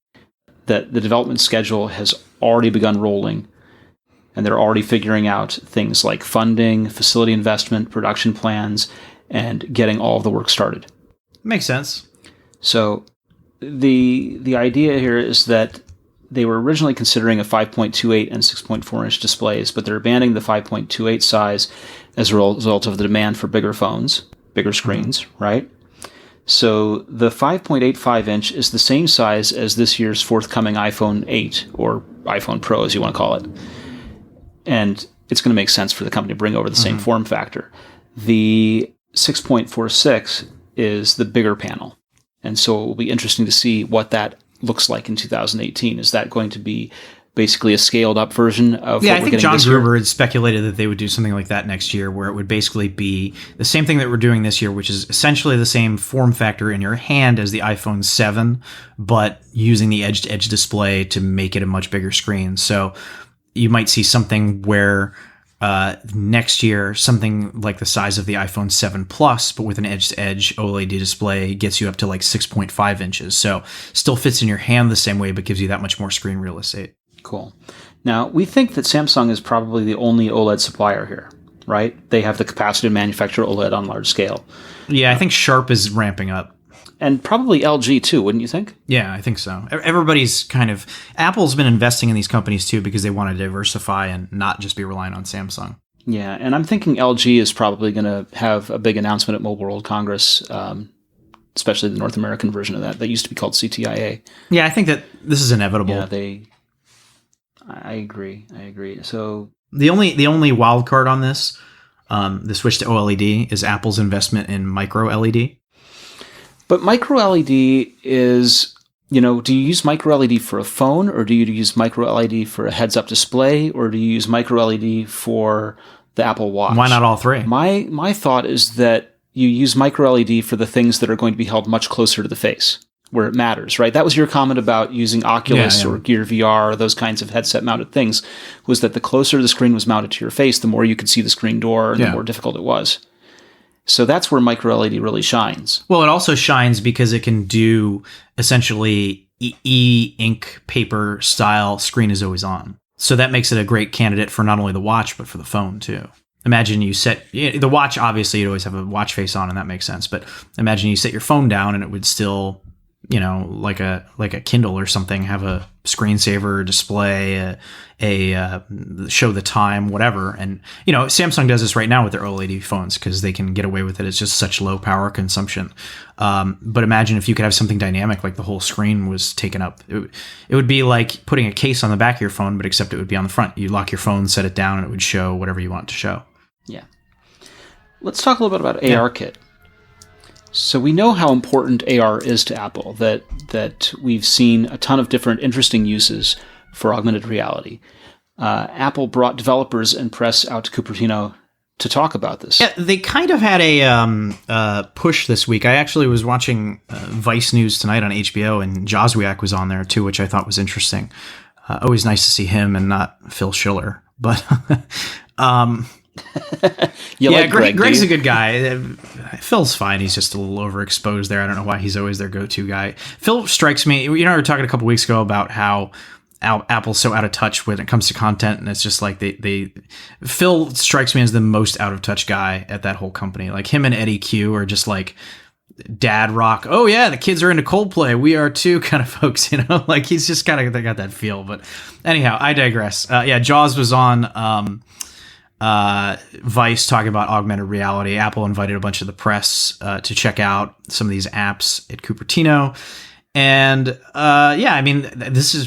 That the development schedule has already begun rolling, and they're already figuring out things like funding, facility investment, production plans, and getting all of the work started. Makes sense. So the idea here is that they were originally considering a 5.28 and 6.4 inch displays, but they're abandoning the 5.28 size as a result of the demand for bigger phones, bigger screens, right? So the 5.85 inch is the same size as this year's forthcoming iPhone 8, or iPhone Pro, as you want to call it. And it's going to make sense for the company to bring over the same form factor. The 6.46 is the bigger panel. And so it will be interesting to see what that looks like in 2018. Is that going to be basically a scaled-up version of what we're getting this year? I think John Gruber had speculated that they would do something like that next year, where it would basically be the same thing that we're doing this year, which is essentially the same form factor in your hand as the iPhone 7, but using the edge-to-edge display to make it a much bigger screen. So you might see something where next year, something like the size of the iPhone 7 Plus, but with an edge-to-edge OLED display, gets you up to like 6.5 inches. So still fits in your hand the same way, but gives you that much more screen real estate. Cool. Now, we think that Samsung is probably the only OLED supplier here, right? They have the capacity to manufacture OLED on large scale. Yeah, I think Sharp is ramping up. And probably LG too, wouldn't you think? Yeah, I think so. Everybody's Apple's been investing in these companies too because they want to diversify and not just be relying on Samsung. Yeah, and I'm thinking LG is probably going to have a big announcement at Mobile World Congress, especially the North American version of that used to be called CTIA. Yeah, I think that this is inevitable. Yeah, I agree. So the only wild card on this, The switch to OLED is Apple's investment in micro LED. But micro LED is, do you use micro LED for a phone, or do you use micro LED for a heads-up display, or do you use micro LED for the Apple Watch? Why not all three? My thought is that you use micro LED for the things that are going to be held much closer to the face, where it matters, right? That was your comment about using Oculus or Gear VR or those kinds of headset-mounted things, was that the closer the screen was mounted to your face, the more you could see the screen door and the more difficult it was. So that's where micro LED really shines. Well, it also shines because it can do essentially e-ink paper style screen is always on. So that makes it a great candidate for not only the watch, but for the phone too. Imagine you set the watch, obviously you'd always have a watch face on and that makes sense. But imagine you set your phone down and it would still, like a Kindle or something, have a screensaver display, a show the time, whatever. And, Samsung does this right now with their OLED phones because they can get away with it. It's just such low power consumption. But imagine if you could have something dynamic, like the whole screen was taken up. It would be like putting a case on the back of your phone, but except it would be on the front. You lock your phone, set it down, and it would show whatever you want it to show. Yeah. Let's talk a little bit about ARKit. So we know how important AR is to Apple, that we've seen a ton of different interesting uses for augmented reality. Apple brought developers and press out to Cupertino to talk about this. Yeah, they kind of had a push this week. I actually was watching Vice News tonight on HBO, and Joswiak was on there too, which I thought was interesting. Always nice to see him and not Phil Schiller. But like Greg's a good guy. Phil's fine. He's just a little overexposed there. I don't know why he's always their go-to guy. Phil strikes me, we were talking a couple weeks ago about how Apple's so out of touch when it comes to content, and it's just like Phil strikes me as the most out of touch guy at that whole company. Like him and Eddie Q are just like dad rock. Oh yeah, the kids are into Coldplay. We are too, kind of folks. Like he's just kind of got that feel. But anyhow, I digress. Jaws was on Vice talking about augmented reality. Apple invited a bunch of the press to check out some of these apps at Cupertino. And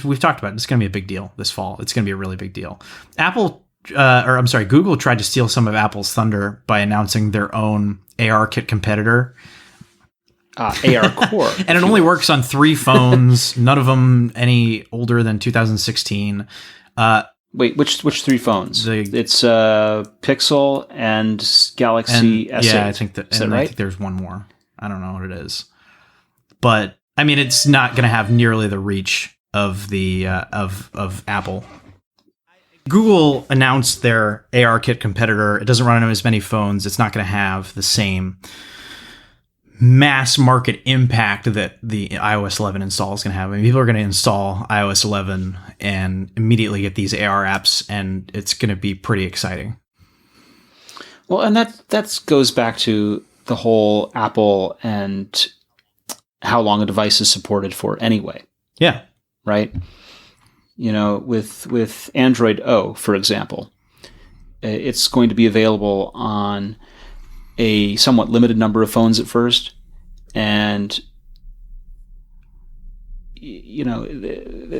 we've talked about it. It's going to be a big deal this fall. It's going to be a really big deal. Google tried to steal some of Apple's thunder by announcing their own ARKit competitor. AR Core. And it only works on 3 phones, none of them any older than 2016. Wait, which 3 phones? It's Pixel and Galaxy S8. Yeah, I think that. Is that right? I think there's one more. I don't know what it is, but I mean, it's not going to have nearly the reach of the of Apple. Google announced their ARKit competitor. It doesn't run on as many phones. It's not going to have the same mass market impact that the iOS 11 install is going to have. I mean, people are going to install iOS 11 and immediately get these AR apps, and it's going to be pretty exciting. Well, and that goes back to the whole Apple and how long a device is supported for anyway. Yeah. Right? With Android O, for example, it's going to be available on a somewhat limited number of phones at first, and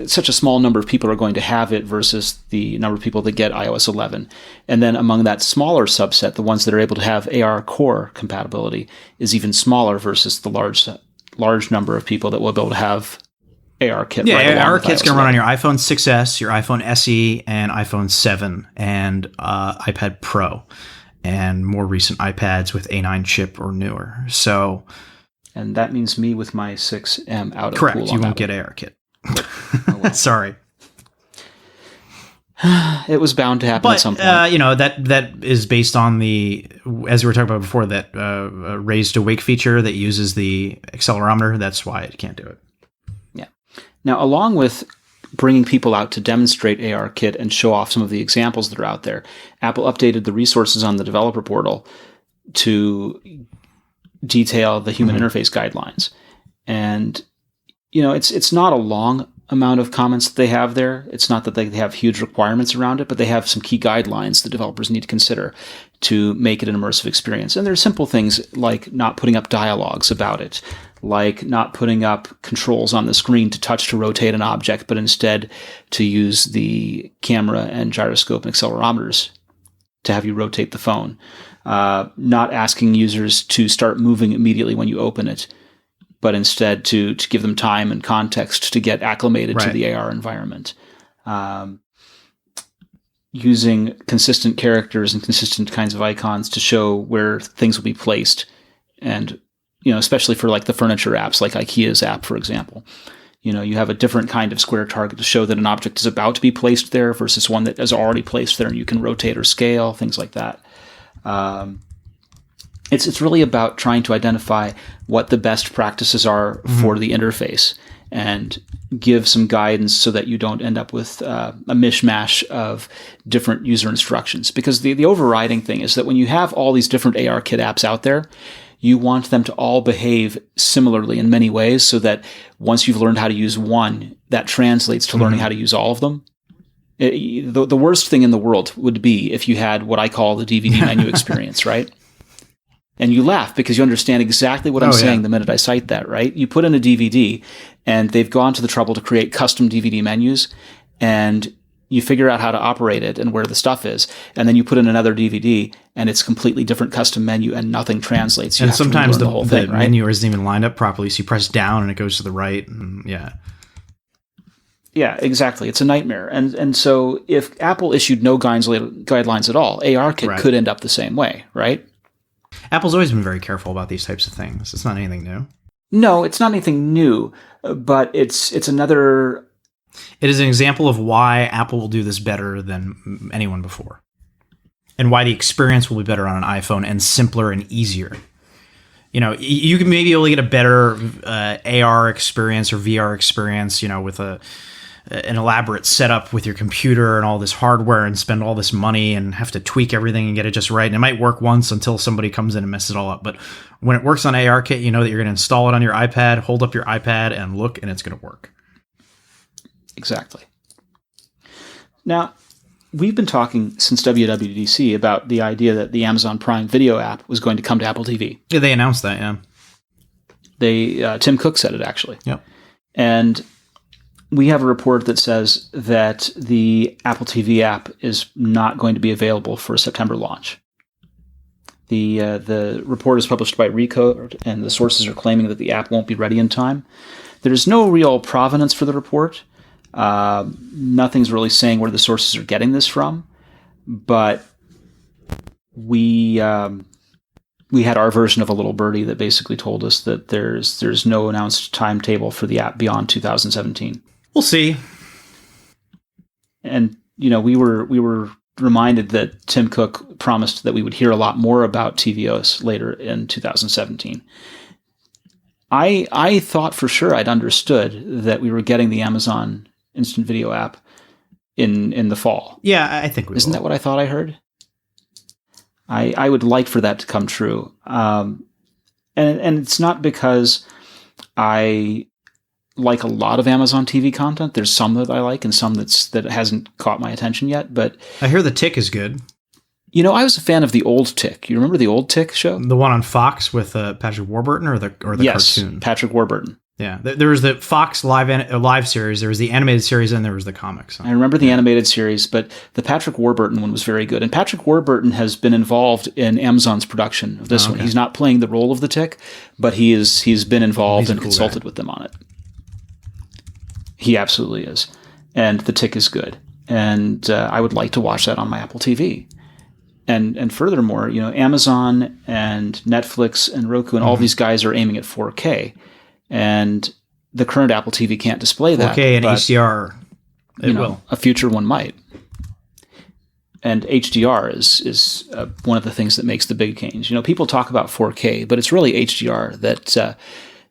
such a small number of people are going to have it versus the number of people that get iOS 11. And then among that smaller subset, the ones that are able to have AR Core compatibility is even smaller versus the large number of people that will be able to have ARKit. Yeah, ARKit's going to run on your iPhone 6S, your iPhone SE, and iPhone 7, and iPad Pro, and more recent iPads with A9 chip or newer. So, and that means me with my 6M out of correct. Pool You won't get ARKit. Oh, well. Sorry. It was bound to happen at some point. That is based on as we were talking about before, that raised to wake feature that uses the accelerometer. That's why it can't do it. Yeah. Now, along with bringing people out to demonstrate ARKit and show off some of the examples that are out there, Apple updated the resources on the developer portal to detail the human interface guidelines. And, it's not a long amount of comments that they have there. It's not that they have huge requirements around it, but they have some key guidelines that developers need to consider to make it an immersive experience. And there's simple things like not putting up dialogues about it, like not putting up controls on the screen to touch to rotate an object, but instead to use the camera and gyroscope and accelerometers to have you rotate the phone, not asking users to start moving immediately when you open it, but instead to give them time and context to get acclimated to the AR environment. Using consistent characters and consistent kinds of icons to show where things will be placed. And, especially for like the furniture apps, like IKEA's app, for example. You have a different kind of square target to show that an object is about to be placed there versus one that is already placed there and you can rotate or scale, things like that. It's really about trying to identify what the best practices are for the interface and give some guidance so that you don't end up with a mishmash of different user instructions. Because the overriding thing is that when you have all these different ARKit apps out there, you want them to all behave similarly in many ways so that once you've learned how to use one, that translates to learning how to use all of them. The worst thing in the world would be if you had what I call the DVD menu experience, right? And you laugh because you understand exactly what I'm saying the minute I cite that, right? You put in a DVD and they've gone to the trouble to create custom DVD menus and you figure out how to operate it and where the stuff is. And then you put in another DVD and it's completely different custom menu and nothing translates. And sometimes the whole thing, right? menu isn't even lined up properly. So you press down and it goes to the right. And Yeah, exactly. It's a nightmare. And so if Apple issued no guidelines at all, ARKit could end up the same way, right? Apple's always been very careful about these types of things. It's not anything new. No, it's not anything new, but it's another... It is an example of why Apple will do this better than anyone before. And why the experience will be better on an iPhone and simpler and easier. You can maybe only get a better AR experience or VR experience, with an elaborate setup with your computer and all this hardware and spend all this money and have to tweak everything and get it just right. And it might work once until somebody comes in and messes it all up. But when it works on ARKit, you know that you're going to install it on your iPad, hold up your iPad and look, and it's going to work. Exactly. Now, we've been talking since WWDC about the idea that the Amazon Prime Video app was going to come to Apple TV. Yeah, they announced that, Tim Cook said it, actually. Yep. And we have a report that says that the Apple TV app is not going to be available for a September launch. The report is published by Recode, and the sources are claiming that the app won't be ready in time. There's no real provenance for the report. Nothing's really saying where the sources are getting this from, but we had our version of a little birdie that basically told us that there's no announced timetable for the app beyond 2017. We'll see. And we were reminded that Tim Cook promised that we would hear a lot more about tvOS later in 2017. I thought for sure I'd understood that we were getting the Amazon Instant Video app in the fall. Yeah, I think we Isn't will. that what I thought I heard? I would like for that to come true. And it's not because I like a lot of Amazon TV content. There's some that I like and some that hasn't caught my attention yet. But I hear The Tick is good. I was a fan of the old Tick. You remember the old Tick show? The one on Fox with Patrick Warburton or the cartoon? Yes, Patrick Warburton. Yeah, there was the Fox live series, there was the animated series, and there was the comics. I remember the animated series, but the Patrick Warburton one was very good. And Patrick Warburton has been involved in Amazon's production of this one. He's not playing the role of the Tick, but he's been involved and consulted with them on it. He absolutely is. And the Tick is good. And I would like to watch that on my Apple TV. And furthermore, Amazon and Netflix and Roku and all these guys are aiming at 4K. And the current Apple TV can't display that. 4K and HDR, it will. A future one might. And HDR is one of the things that makes the big change. People talk about 4K, but it's really HDR that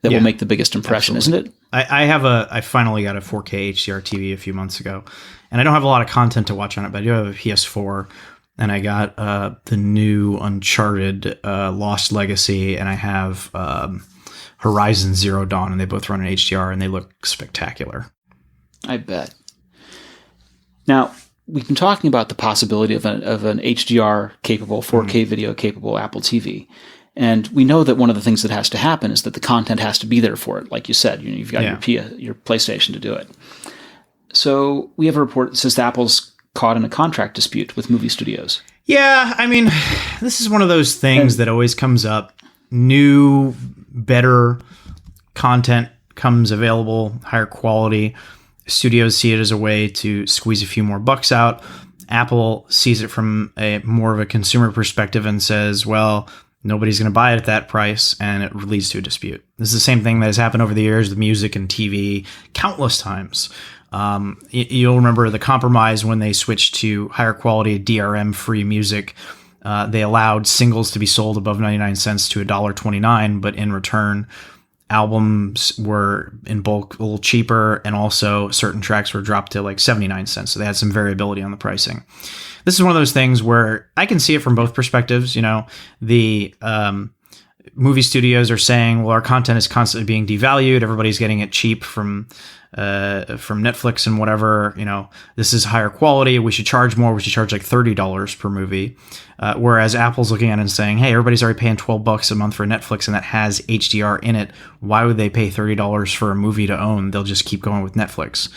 will make the biggest impression, absolutely. Isn't it? I finally got a 4K HDR TV a few months ago, and I don't have a lot of content to watch on it, but I do have a PS4, and I got the new Uncharted Lost Legacy, and I have Horizon Zero Dawn, and they both run in HDR, and they look spectacular. I bet. Now, we've been talking about the possibility of an HDR-capable, 4K video-capable Apple TV. And we know that one of the things that has to happen is that the content has to be there for it. Like you said, you've got your PlayStation to do it. So we have a report that says that Apple's caught in a contract dispute with movie studios. Yeah, I mean, this is one of those things that always comes up. New, better content comes available, higher quality. Studios see it as a way to squeeze a few more bucks out. Apple sees it from a more of a consumer perspective and says, well, nobody's going to buy it at that price, and it leads to a dispute. This is the same thing that has happened over the years with music and TV countless times. You'll remember the compromise when they switched to higher quality DRM-free music. They allowed singles to be sold above 99 cents to $1.29, but in return, albums were in bulk a little cheaper, and also certain tracks were dropped to like 79 cents. So they had some variability on the pricing. This is one of those things where I can see it from both perspectives. You know, the movie studios are saying, well, our content is constantly being devalued. Everybody's getting it cheap from Netflix and whatever. You know, this is higher quality. We should charge more. We should charge like $30 per movie. Whereas Apple's looking at it and saying, hey, everybody's already paying $12 a month for Netflix, and that has HDR in it. Why would they pay $30 for a movie to own? They'll just keep going with Netflix.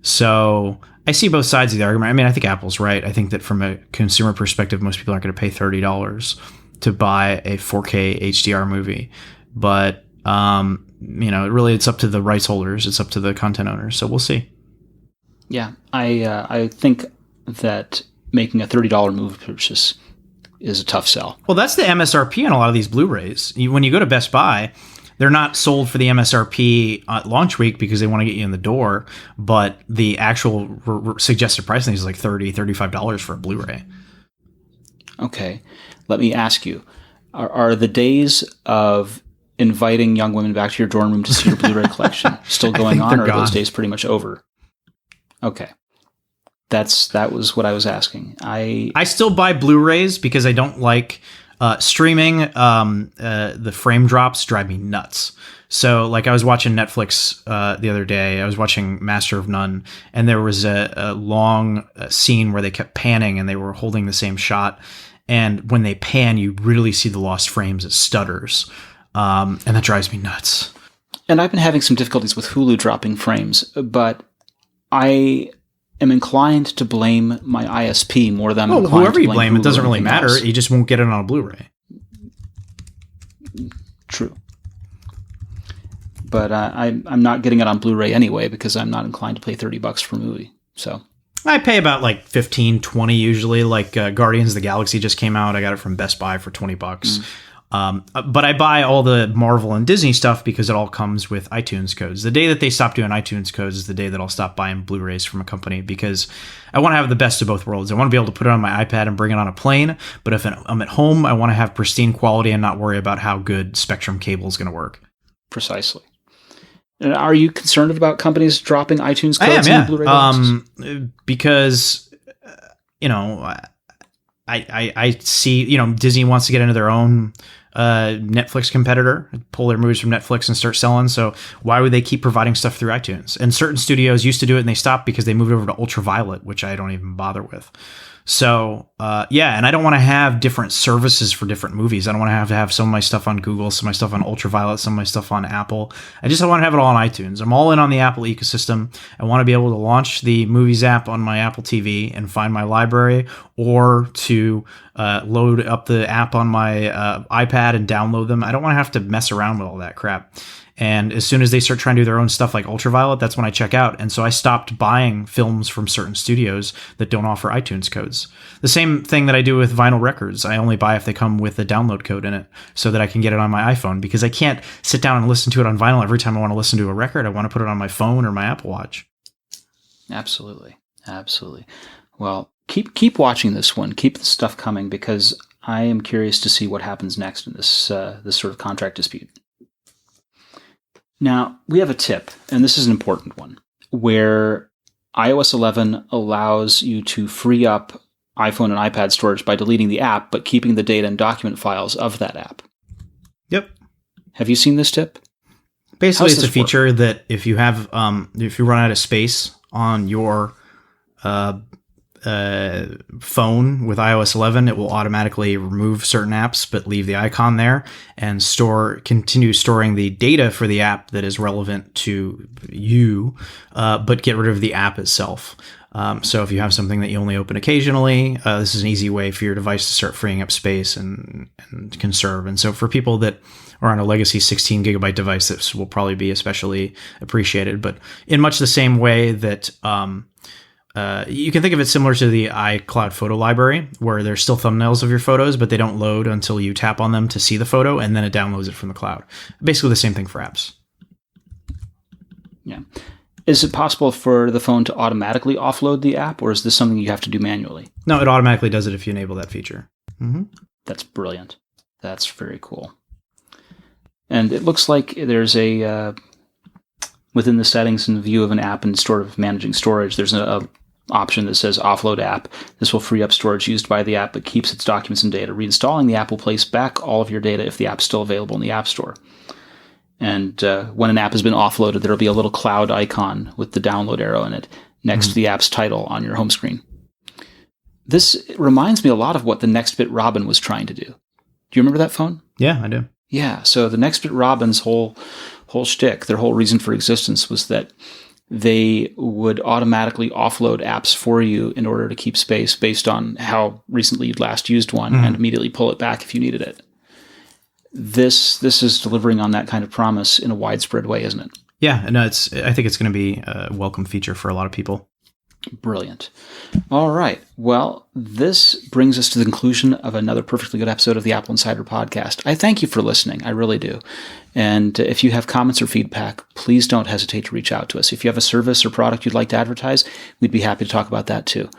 So I see both sides of the argument. I mean, I think Apple's right. I think that from a consumer perspective, most people aren't going to pay $30 to buy a 4K HDR movie. But, you know, really it's up to the rights holders. It's up to the content owners. So we'll see. Yeah, I think that making a $30 movie purchase is a tough sell. Well, that's the MSRP on a lot of these Blu-rays. When you go to Best Buy, they're not sold for the MSRP at launch week because they want to get you in the door, but the actual suggested price is like $30, $35 for a Blu-ray. Okay, let me ask you, are the days of inviting young women back to your dorm room to see your Blu-ray collection still going on, or are those days pretty much over? Okay. That was what I was asking. I still buy Blu-rays because I don't like streaming. The frame drops drive me nuts. So, like, I was watching Netflix the other day. I was watching Master of None, and there was a long scene where they kept panning, and they were holding the same shot. And when they pan, you really see the lost frames. It stutters, and that drives me nuts. And I've been having some difficulties with Hulu dropping frames, but I am inclined to blame my ISP more than I'm inclined whoever to you blame it doesn't really anything matter. else. You just won't get it on a Blu-ray. True. But I'm not getting it on Blu-ray anyway because I'm not inclined to pay $30 for a movie. So I pay about like $15, $20 usually. Like Guardians of the Galaxy just came out. I got it from Best Buy for $20. But I buy all the Marvel and Disney stuff because it all comes with iTunes codes. The day that they stop doing iTunes codes is the day that I'll stop buying Blu-rays from a company, because I want to have the best of both worlds. I want to be able to put it on my iPad and bring it on a plane, but if I'm at home, I want to have pristine quality and not worry about how good Spectrum cable is going to work. Precisely. And are you concerned about companies dropping iTunes codes in the Blu-ray boxes? Because, you know, I see, you know, Disney wants to get into their own Netflix competitor, pull their movies from Netflix and start selling. So why would they keep providing stuff through iTunes? And certain studios used to do it and they stopped because they moved over to Ultraviolet, which I don't even bother with. So, yeah, and I don't want to have different services for different movies. I don't want to have some of my stuff on Google, some of my stuff on Ultraviolet, some of my stuff on Apple. I want to have it all on iTunes. I'm all in on the Apple ecosystem. I want to be able to launch the Movies app on my Apple TV and find my library, or to load up the app on my iPad and download them. I don't want to have to mess around with all that crap. And as soon as they start trying to do their own stuff like Ultraviolet, that's when I check out. And so I stopped buying films from certain studios that don't offer iTunes codes. The same thing that I do with vinyl records. I only buy if they come with a download code in it so that I can get it on my iPhone, because I can't sit down and listen to it on vinyl every time I want to listen to a record. I want to put it on my phone or my Apple Watch. Absolutely. Absolutely. Well, keep watching this one. Keep the stuff coming, because I am curious to see what happens next in this this sort of contract dispute. Now, we have a tip, and this is an important one, where iOS 11 allows you to free up iPhone and iPad storage by deleting the app, but keeping the data and document files of that app. Yep. Have you seen this tip? Basically, it's a feature that if you have, if you run out of space on your phone with iOS 11, it will automatically remove certain apps but leave the icon there, and continue storing the data for the app that is relevant to you, but get rid of the app itself. So if you have something that you only open occasionally, this is an easy way for your device to start freeing up space and conserve. And so for people that are on a legacy 16 gigabyte device, this will probably be especially appreciated. But in much the same way that you can think of it similar to the iCloud photo library, where there's still thumbnails of your photos, but they don't load until you tap on them to see the photo, and then it downloads it from the cloud. Basically the same thing for apps. Yeah. Is it possible for the phone to automatically offload the app, or is this something you have to do manually? No, it automatically does it if you enable that feature. Mm-hmm. That's brilliant. That's very cool. And it looks like there's a, within the settings and view of an app and sort of managing storage, there's a option that says offload app. This will free up storage used by the app, but keeps its documents and data. Reinstalling the app will place back all of your data if the app's still available in the App Store. And when an app has been offloaded, there'll be a little cloud icon with the download arrow in it next to the app's title on your home screen. This reminds me a lot of what the NextBit Robin was trying to do. Do you remember that phone? Yeah, I do. Yeah, so the NextBit Robin's whole shtick, their whole reason for existence was that they would automatically offload apps for you in order to keep space based on how recently you'd last used one and immediately pull it back if you needed it. This is delivering on that kind of promise in a widespread way, isn't it? Yeah, no, I think it's going to be a welcome feature for a lot of people. Brilliant. All right. Well, this brings us to the conclusion of another perfectly good episode of the Apple Insider podcast. I thank you for listening. I really do. And if you have comments or feedback, please don't hesitate to reach out to us. If you have a service or product you'd like to advertise, we'd be happy to talk about that too.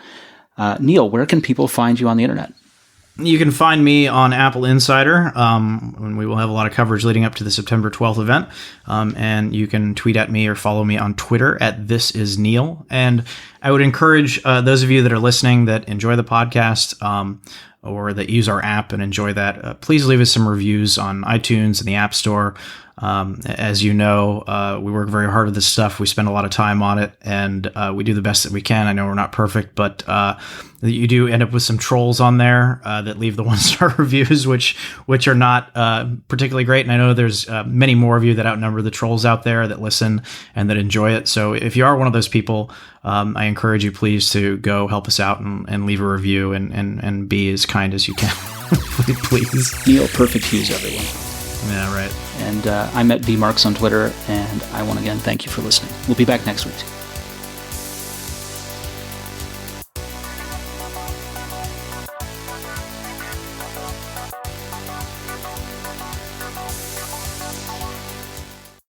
Neil, where can people find you on the internet? You can find me on AppleInsider, and we will have a lot of coverage leading up to the September 12th event. And you can tweet at me or follow me on Twitter at @thisisneil. And I would encourage those of you that are listening that enjoy the podcast or that use our app and enjoy that, please leave us some reviews on iTunes and the App Store. As you know, we work very hard at this stuff. We spend a lot of time on it, and we do the best that we can. I know we're not perfect, but you do end up with some trolls on there that leave the 1-star reviews, which are not particularly great. And I know there's many more of you that outnumber the trolls out there that listen and that enjoy it. So if you are one of those people, I encourage you please to go help us out and leave a review and be as kind as you can. Please. Neil, perfect hues, everyone. Yeah, right. And I'm at bmarks on Twitter, and I want to again thank you for listening. We'll be back next week.